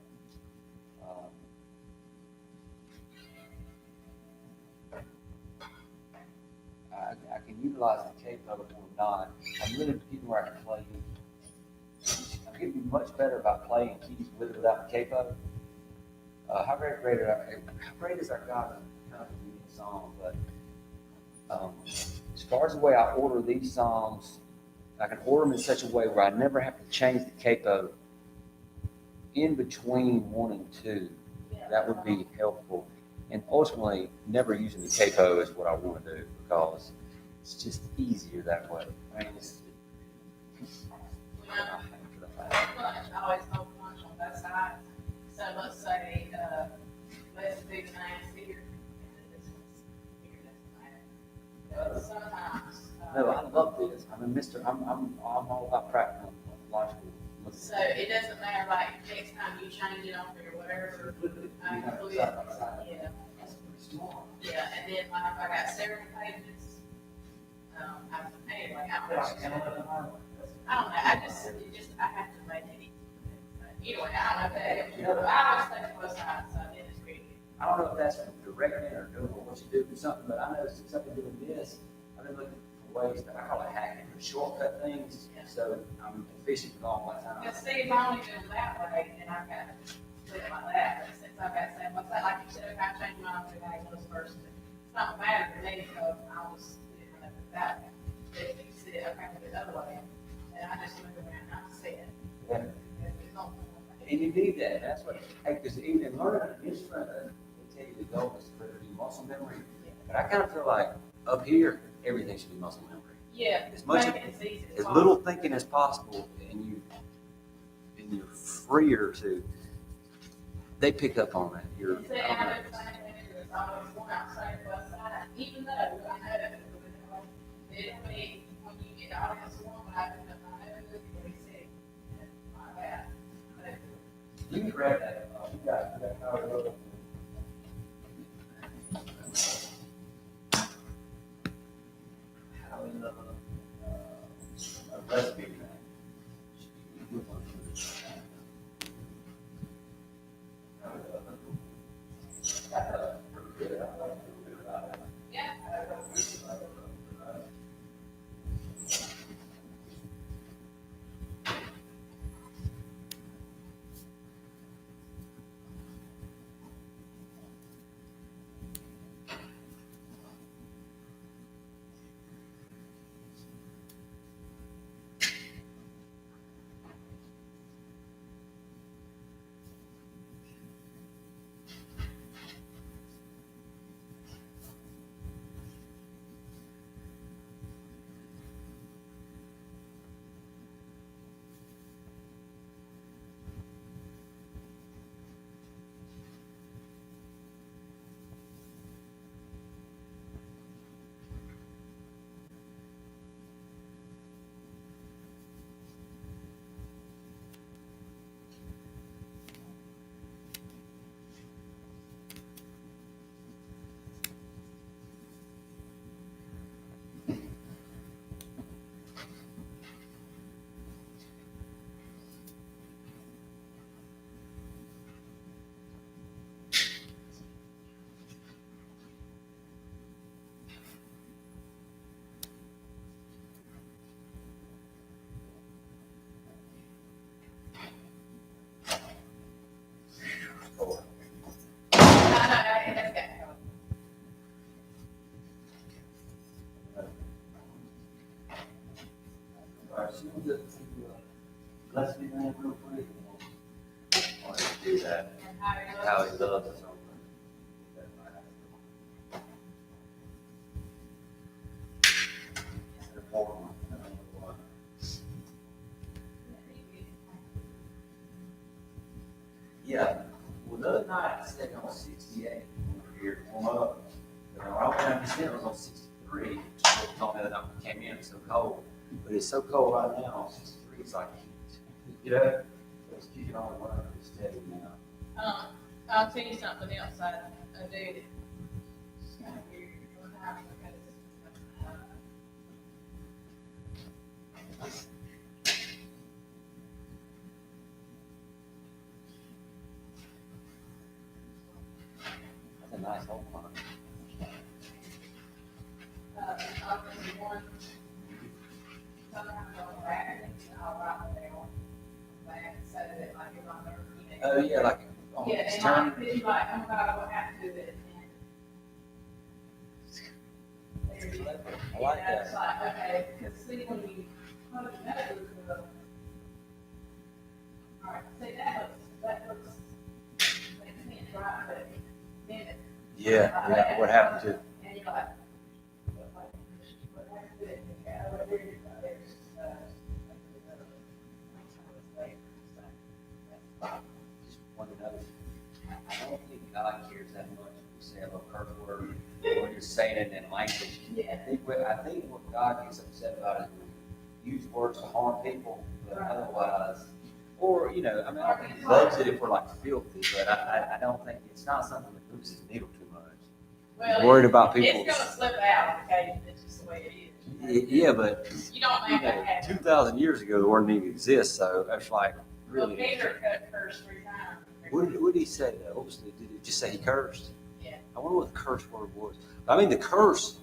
I can utilize the capo or not. I'm really getting where I can play much better about playing keys with or without the capo. How great is our guy? Kind of a unique song, but as far as the way I order these songs, I can order them in such a way where I never have to change the capo in between 1 and 2. That would be helpful. And ultimately, never using the capo is what I want to do because it's just easier that way. I mean, I always hold punch on both sides. So let's say, let's do the names here, and then this one's here, doesn't matter. But sometimes. no, I love this. I mean, I'm all about practical, logical. So it doesn't matter, like, next time you change it on or whatever. Yeah. Yeah, and then like if I got several pages, anyway, I don't know, I have to make it. Anyway, I don't know, but I always think of both sides, so it is pretty good. I don't know if that's from directing or doing what you do or something, but I know since I've been doing this, I've been looking for ways that I call it hacking, or shortcut things, so I'm efficient with all my time. Because see, if I only do it that way, then I've got to do it like that, but since I've got to say, what's that, like you said, okay, I changed mine to that this person, it's not matter to me, so I'll just do it that way. If you see it, okay, do it the other way, and I just move around, and I see it. Yeah. And you need that. That's what, because even in learning an instrument, they tell you the goal is for it to be muscle memory. But I kind of feel like up here, everything should be muscle memory. Yeah, as much as little thinking as possible, and you're freer to. They pick up on that. You're. See, I do the same thing. It's always one outside the west side, even though I know it'll be when you get the audience one, I know it'll be sick. Like that. You can grab that. You got power over. How in a recipe thing. Pretty good. I like it about it. Yeah. Let's be man real quick. I want to do that. How he loves us. Yeah. Well, the other night I stayed on 68 over here, warm up. But I went up to was on 63. She told me that I came in, it's so cold. But it's so cold right now, 63 is like heat. You know? It's kicking on and running pretty steady now. I'll tell you something else I do. It's kind of weird. That's a nice old one. Sometimes I'll back and I'll write it down. Oh yeah, like Yeah, it's and turning. like, then you like, oh God, what happened to it? And there you go. I like Yeah, it's that. like, okay, because see, when you put that looks good. All right, see, that looks, they can't try, but then it. Yeah. What happened to it? And you're like, what happened to it? Yeah, what did it? There's, Just one another. I don't think God cares that much if we say a little curse word or just saying it in language. Yeah. I think what God gets upset about is when we use words to harm people, but otherwise, or I mean, I don't think He loves it if we're like filthy, but I don't think it's not something that moves His needle too much. Well, He's worried about It's people's. gonna slip out, okay, it's just the way it is. Yeah, but You don't make that happen. 2,000 years ago, the word didn't even exist, so that's like Well, really. Peter cursed 3 times. What did he say though? What was did it just say he cursed? Yeah. I wonder what the curse word was. I mean, the curse,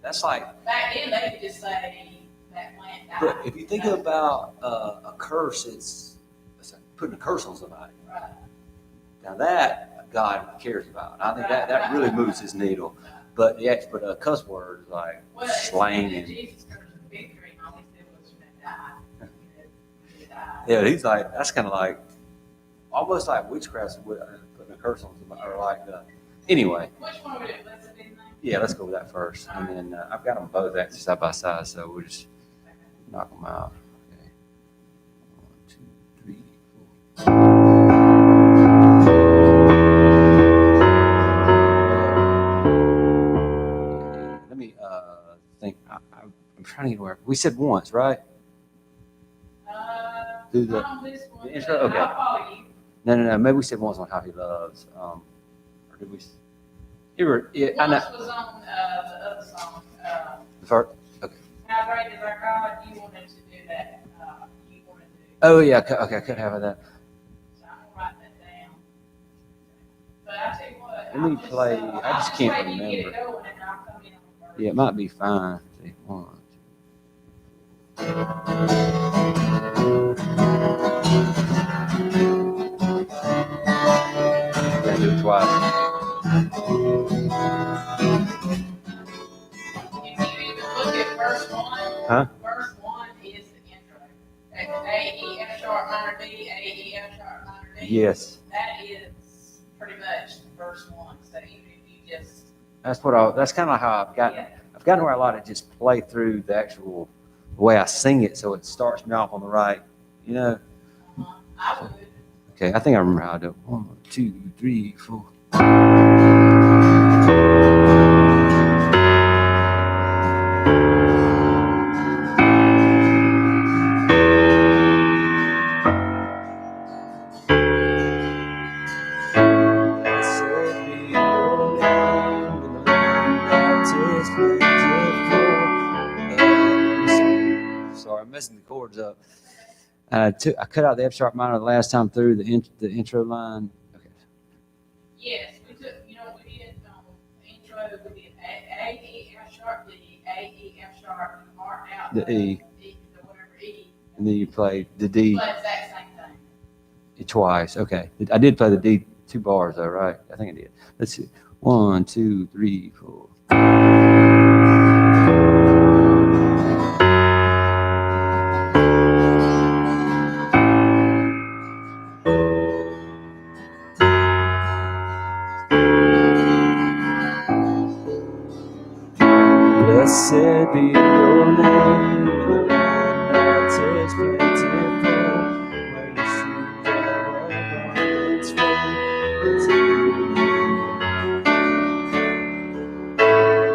that's like, Back then, they could just say that plant died. but if you think about a curse, it's like putting a curse on somebody. Right. Now that God cares about. I think that really moves His needle. But a cuss word is like Well, slang and. Jesus cursed the victory, and all he said was, you're gonna die. You're gonna die. Yeah, he's like, that's kind of like, almost like witchcraft, putting a curse on somebody, or like, anyway. Which one would it, let's do that? Yeah, let's go with that first. And then I've got them both actually side by side, so we'll just knock them out. Okay. 1, 2, 3, 4. Let me think. I'm trying to get where we said once, right? Do the Not on this one, intro? but Okay. I'll follow you. No. Maybe we said once on how He loves. Or did we? I know. Once was on the other song. The first. Okay. How great is our God? You wanted to do that. You wanted to. Oh yeah. Okay. I could have that. So I'm gonna write that down. But I tell you what. Let me play. I just can't wait till you get it remember. going, and I'll come in on the first. Yeah, it might be fine. Let's see, 1, 2. Gotta do it twice. If you even look at verse 1, Huh? verse 1 is the intro. A, E, F sharp minor D, A, E, F sharp minor D. Yes. That is pretty much verse 1. So even if you just. That's kind of how I've gotten where I like to just play through the actual way I sing it, so it starts me off on the right. I would. Okay, I think I remember how to do it. 1, 2, 3, 4. Sorry, I'm messing the chords up. I cut out the F sharp minor the last time through the intro line. Okay. Yes, we took, what we did the intro, we did A, E, F sharp, D, A, E, F sharp, and marked out The E. the whatever E. And then you play the D Play the exact same thing. twice. Okay. I did play the D 2 bars though, right? I think I did. Let's see. 1, 2, 3, 4. Blessed be your name in the land that takes plentiful, where you see our abundance flow.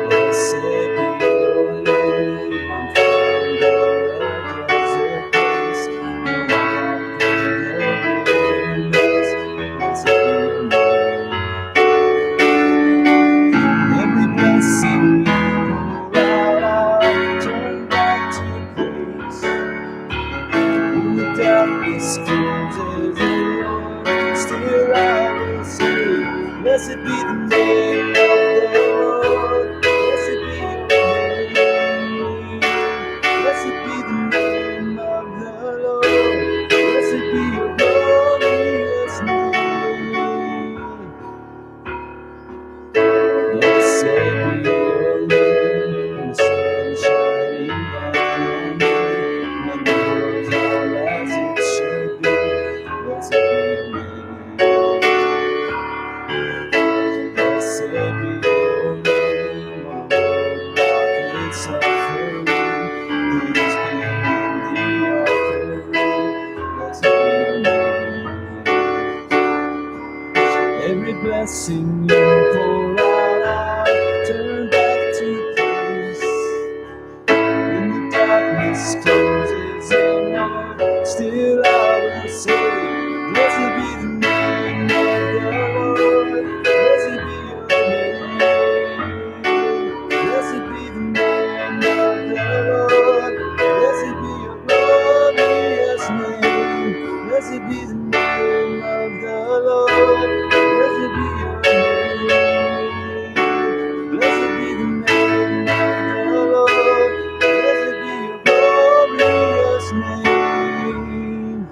Blessed be your name, I'm found on a desert place, no rock in the wilderness. Blessed be your name. Every blessing you pour out, I'll turn back to praise. When the darkness comes as a light, still I will say, blessed be the name of the Lord. Blessed be your name. Blessed be the name of the Lord. Blessed be your glorious name. blessing you pour out, I'll turn back to peace. When the darkness closes in, Lord, still I will say, blessed be the name of the Lord. Blessed be your name. Blessed be the name of the Lord. Blessed be your glorious name. Blessed be the name of the Lord. Blessed be your name. Blessed be the name of the Lord. Blessed be your glorious name.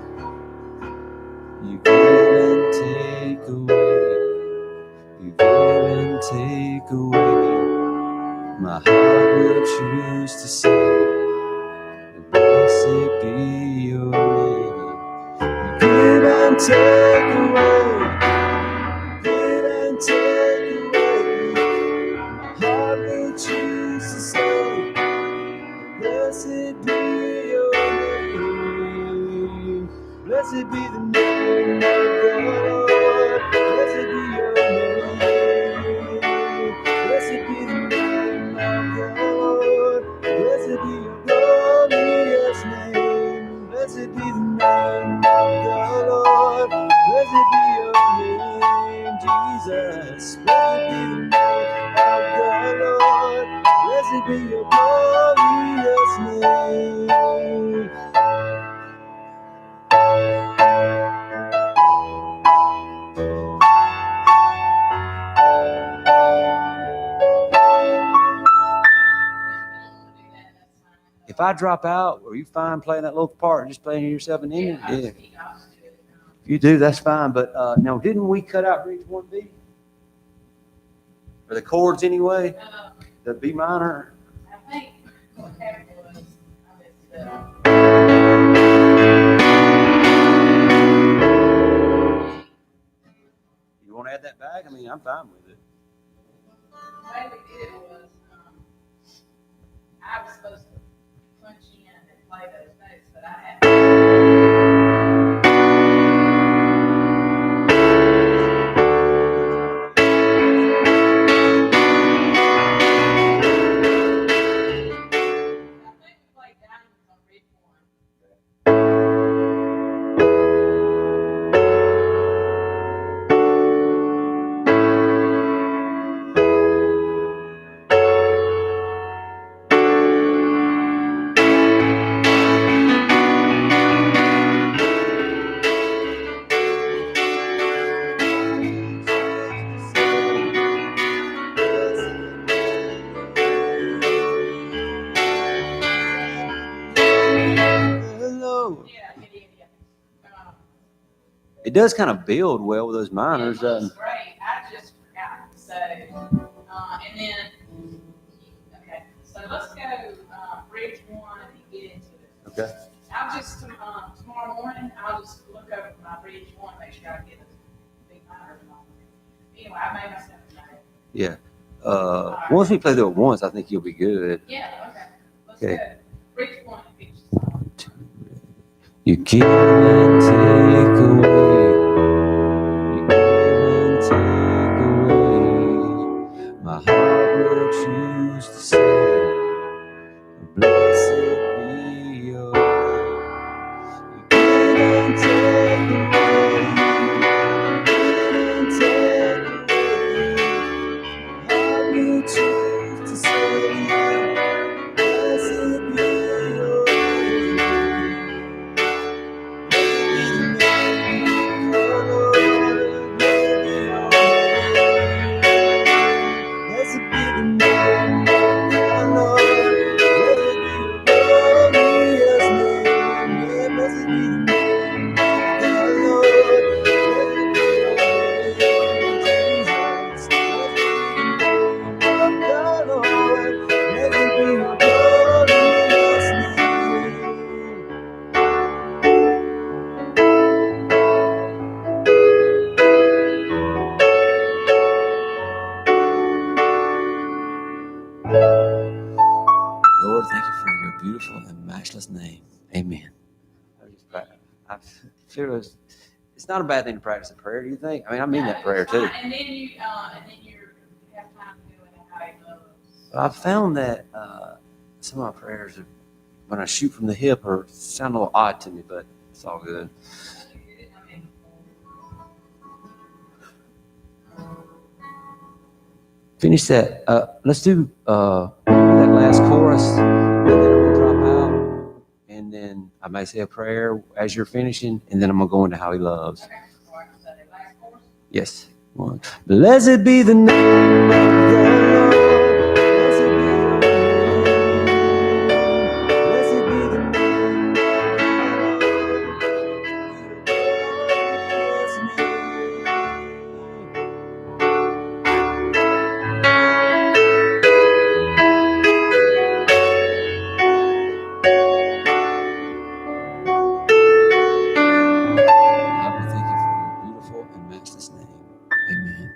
You give and take away. You give and take away. My heart will choose to say, blessed be your name. You give and take away. You give and take away. My heart will choose to say, blessed be your name. Blessed be the name of the Lord. Blessed be your name. Blessed be the name of the Lord. Blessed be your glorious name. Blessed be the name of the Lord. Blessed be your name, Jesus. Blessed be the name of the Lord. Blessed be your glorious name. If I drop out, are you fine playing that little part, just playing yourself in it? Yeah. If you do, that's fine. But now, didn't we cut out Bridge 1B? Or the chords anyway? The B minor? I think what happened was, I messed up. You want to add that back? I mean, I'm fine with it. The way we did it was, I was supposed to punch in and play those notes, but I had. I think we played diamonds on Ridge 1. It does kind of build well with those minors. It looks great. I just forgot. So, and then, okay. So let's go Bridge 1 and get into it. Okay. I'll just tomorrow morning. I'll just look over my Bridge 1, make sure I get a big minor. Anyway, I made myself a note. Yeah. Once we play through it once, I think you'll be good. Yeah. Okay. Let's go. Bridge 1 and finish the song. You give and take away. You give and take away. My heart will choose to say, blessed be your name. You give and take away. You give and take away. My heart will choose to say, blessed be your name. Lord, thank you for your beautiful and matchless name. Amen. I feel it's it's not a bad thing to practice a prayer, do you think? I mean, I mean that prayer too. And then you have time to do it how he loves. But I've found that some of my prayers, when I shoot from the hip, sound a little odd to me, but it's all good. Finish that. Let's do that last chorus, and then I'm gonna drop out, and then I might say a prayer as you're finishing, and then I'm gonna go into how he loves. Okay. So I can say the last chorus? Yes. One. Blessed be the name of the Lord. Blessed be your name. Blessed be the name of the God, we thank you for your beautiful and matchless name. Amen.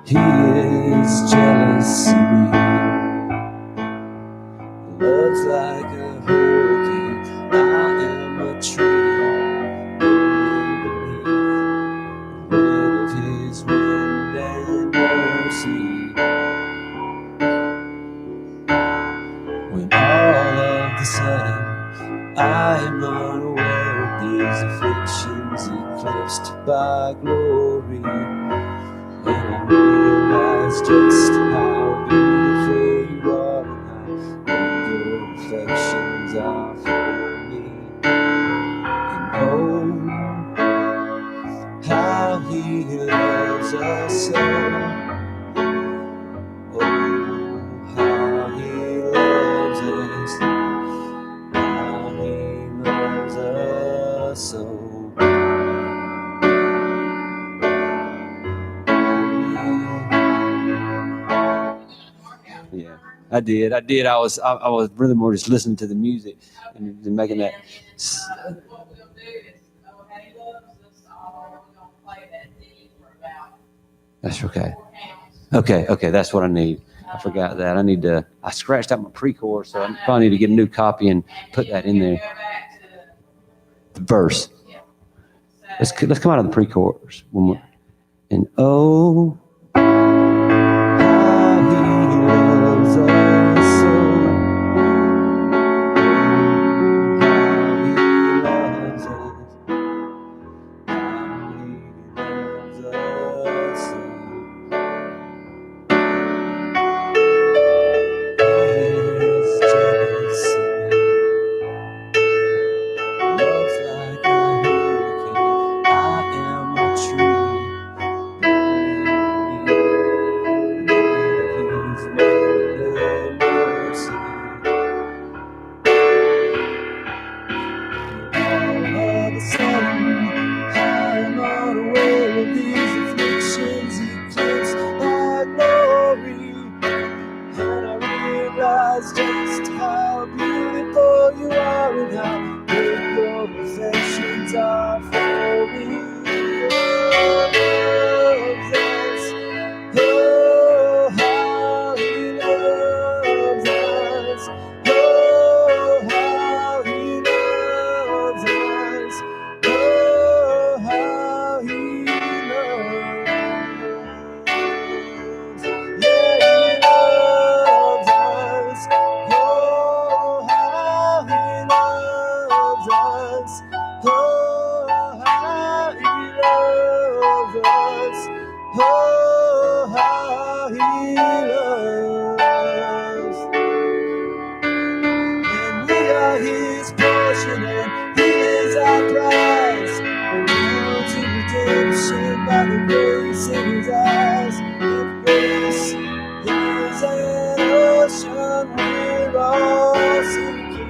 He is jealous of me. Love's like a hurricane. I am a tree beneath the weight of his wind and mercy. When all of the sudden I am unaware of these afflictions eclipsed by glory, and I realize just how beautiful you are and how your affections are for me. And oh, how he loves us so. Oh, how he loves us. How he loves us so. Yeah, I did. I was really more just listening to the music and making that. What we'll do is, how he loves us all, we're gonna play that D for about That's okay. 4 counts. Okay, that's what I need. I forgot that. I scratched out my pre-chorus, so I probably need to get a new copy and put that in there. Go back to The verse. yeah. Let's come out of the pre-chorus one more. And oh, how he loves us so. Just how beautiful you are and how good your affections are for me. Oh, how he loves us. Oh, how he loves us. Oh, how he loves us. Yeah, he loves us. Oh, how he loves us. Oh, how he loves us. Oh, how he loves. And we are his portion, and he is our prize. We're to redemption by the grace in his eyes. If grace is an ocean, we're all sinking.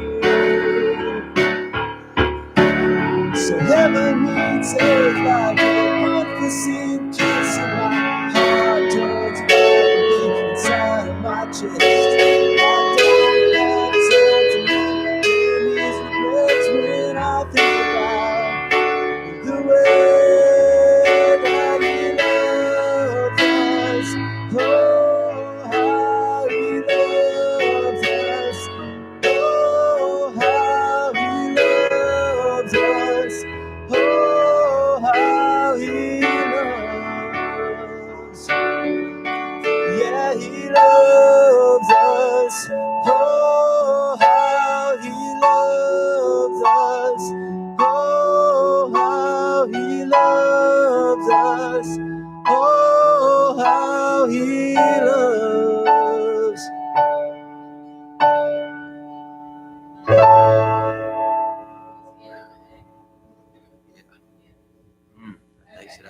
So heaven meets earth like a unforeseen kiss, and my heart turns rapidly inside of my chest. I don't have sentiment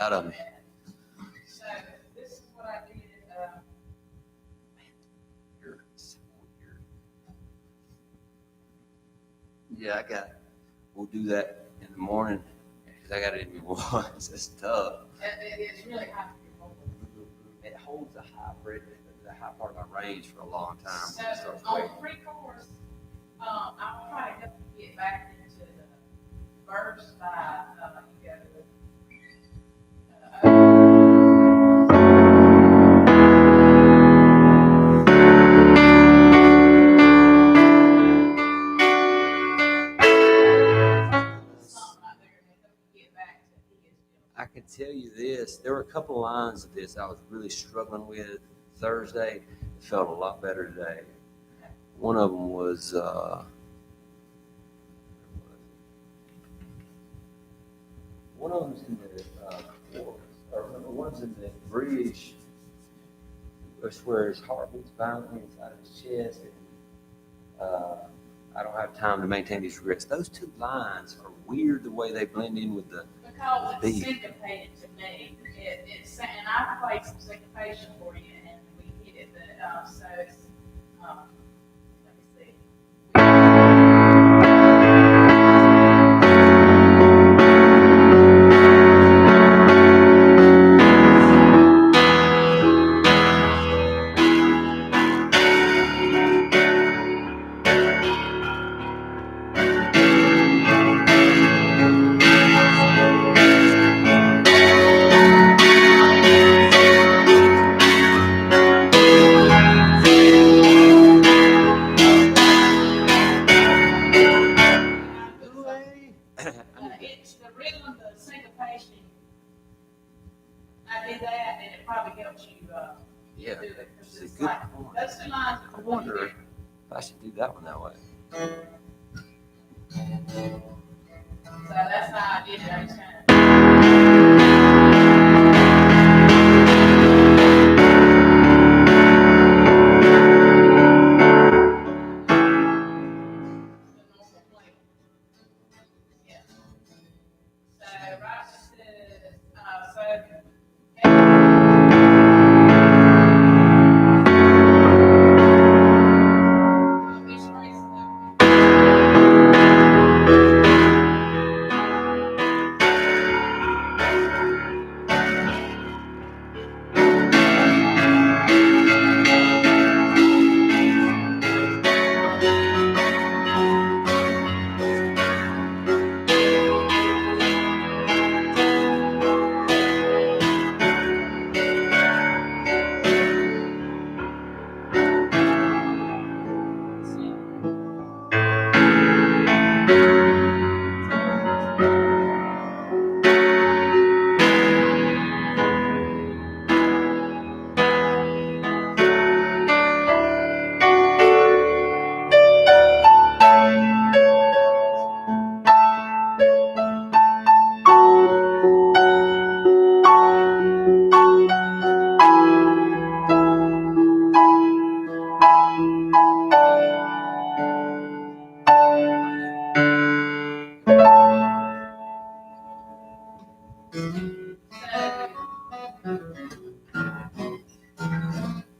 out of me. So this is what I did. You're so weird. Yeah, we'll do that in the morning because I got it in me once. It's tough. It's really high. It holds the high part of my range for a long time. So on pre-chorus, I'll try to help you get back into the verse by you go to I can tell you this. There were a couple lines of this I was really struggling with Thursday. It felt a lot better today. One of them was one of them's in the chorus, or one's in the bridge. It's where his heart beats violently inside of his chest. And, I don't have time to maintain these regrets. Those two lines are weird the way they blend in with the because beat. it's syncopated to me. It's and I played some syncopation for you, and we hit it. But so it's let me see. It's the rhythm, the syncopation. I did that, and it probably helps you Yeah, do it. it's a It's good like, point. those two lines. I wonder if I should do that one that way. So that's how I did it. I just kind of. Yeah. So right to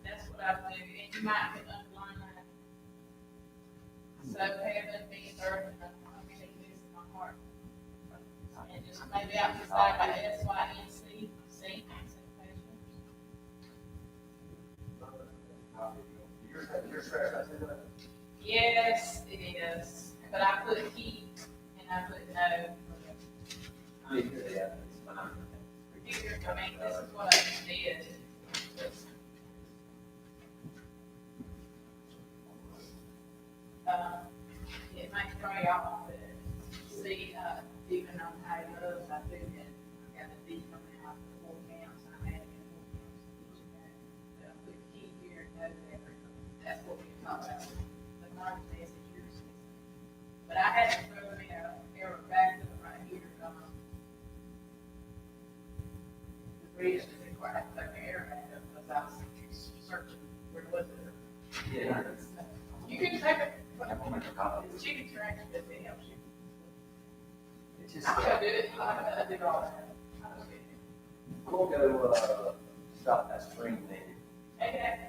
that's what I do, and you might could underline that. So heaven being earth, and I'm going to this in my heart. And just maybe out the side by SYNC, sync, yes, it is. But I put key and I put no. I mean, this is what I just did. It might throw you off, but see, even on how it goes, I do that. I got a D coming out of 4 counts, I'm adding 4 counts to each of that. But I put key here and no there. That's what we talk about. The non-test is yours. But I had to throw me an error back to the right here. The bridge is required to throw the error back up because I was searching where was it. Yeah. You can take it. She can track it if it helps you. It's just I do it. I do all that. We'll go, stop that stream thing. Okay.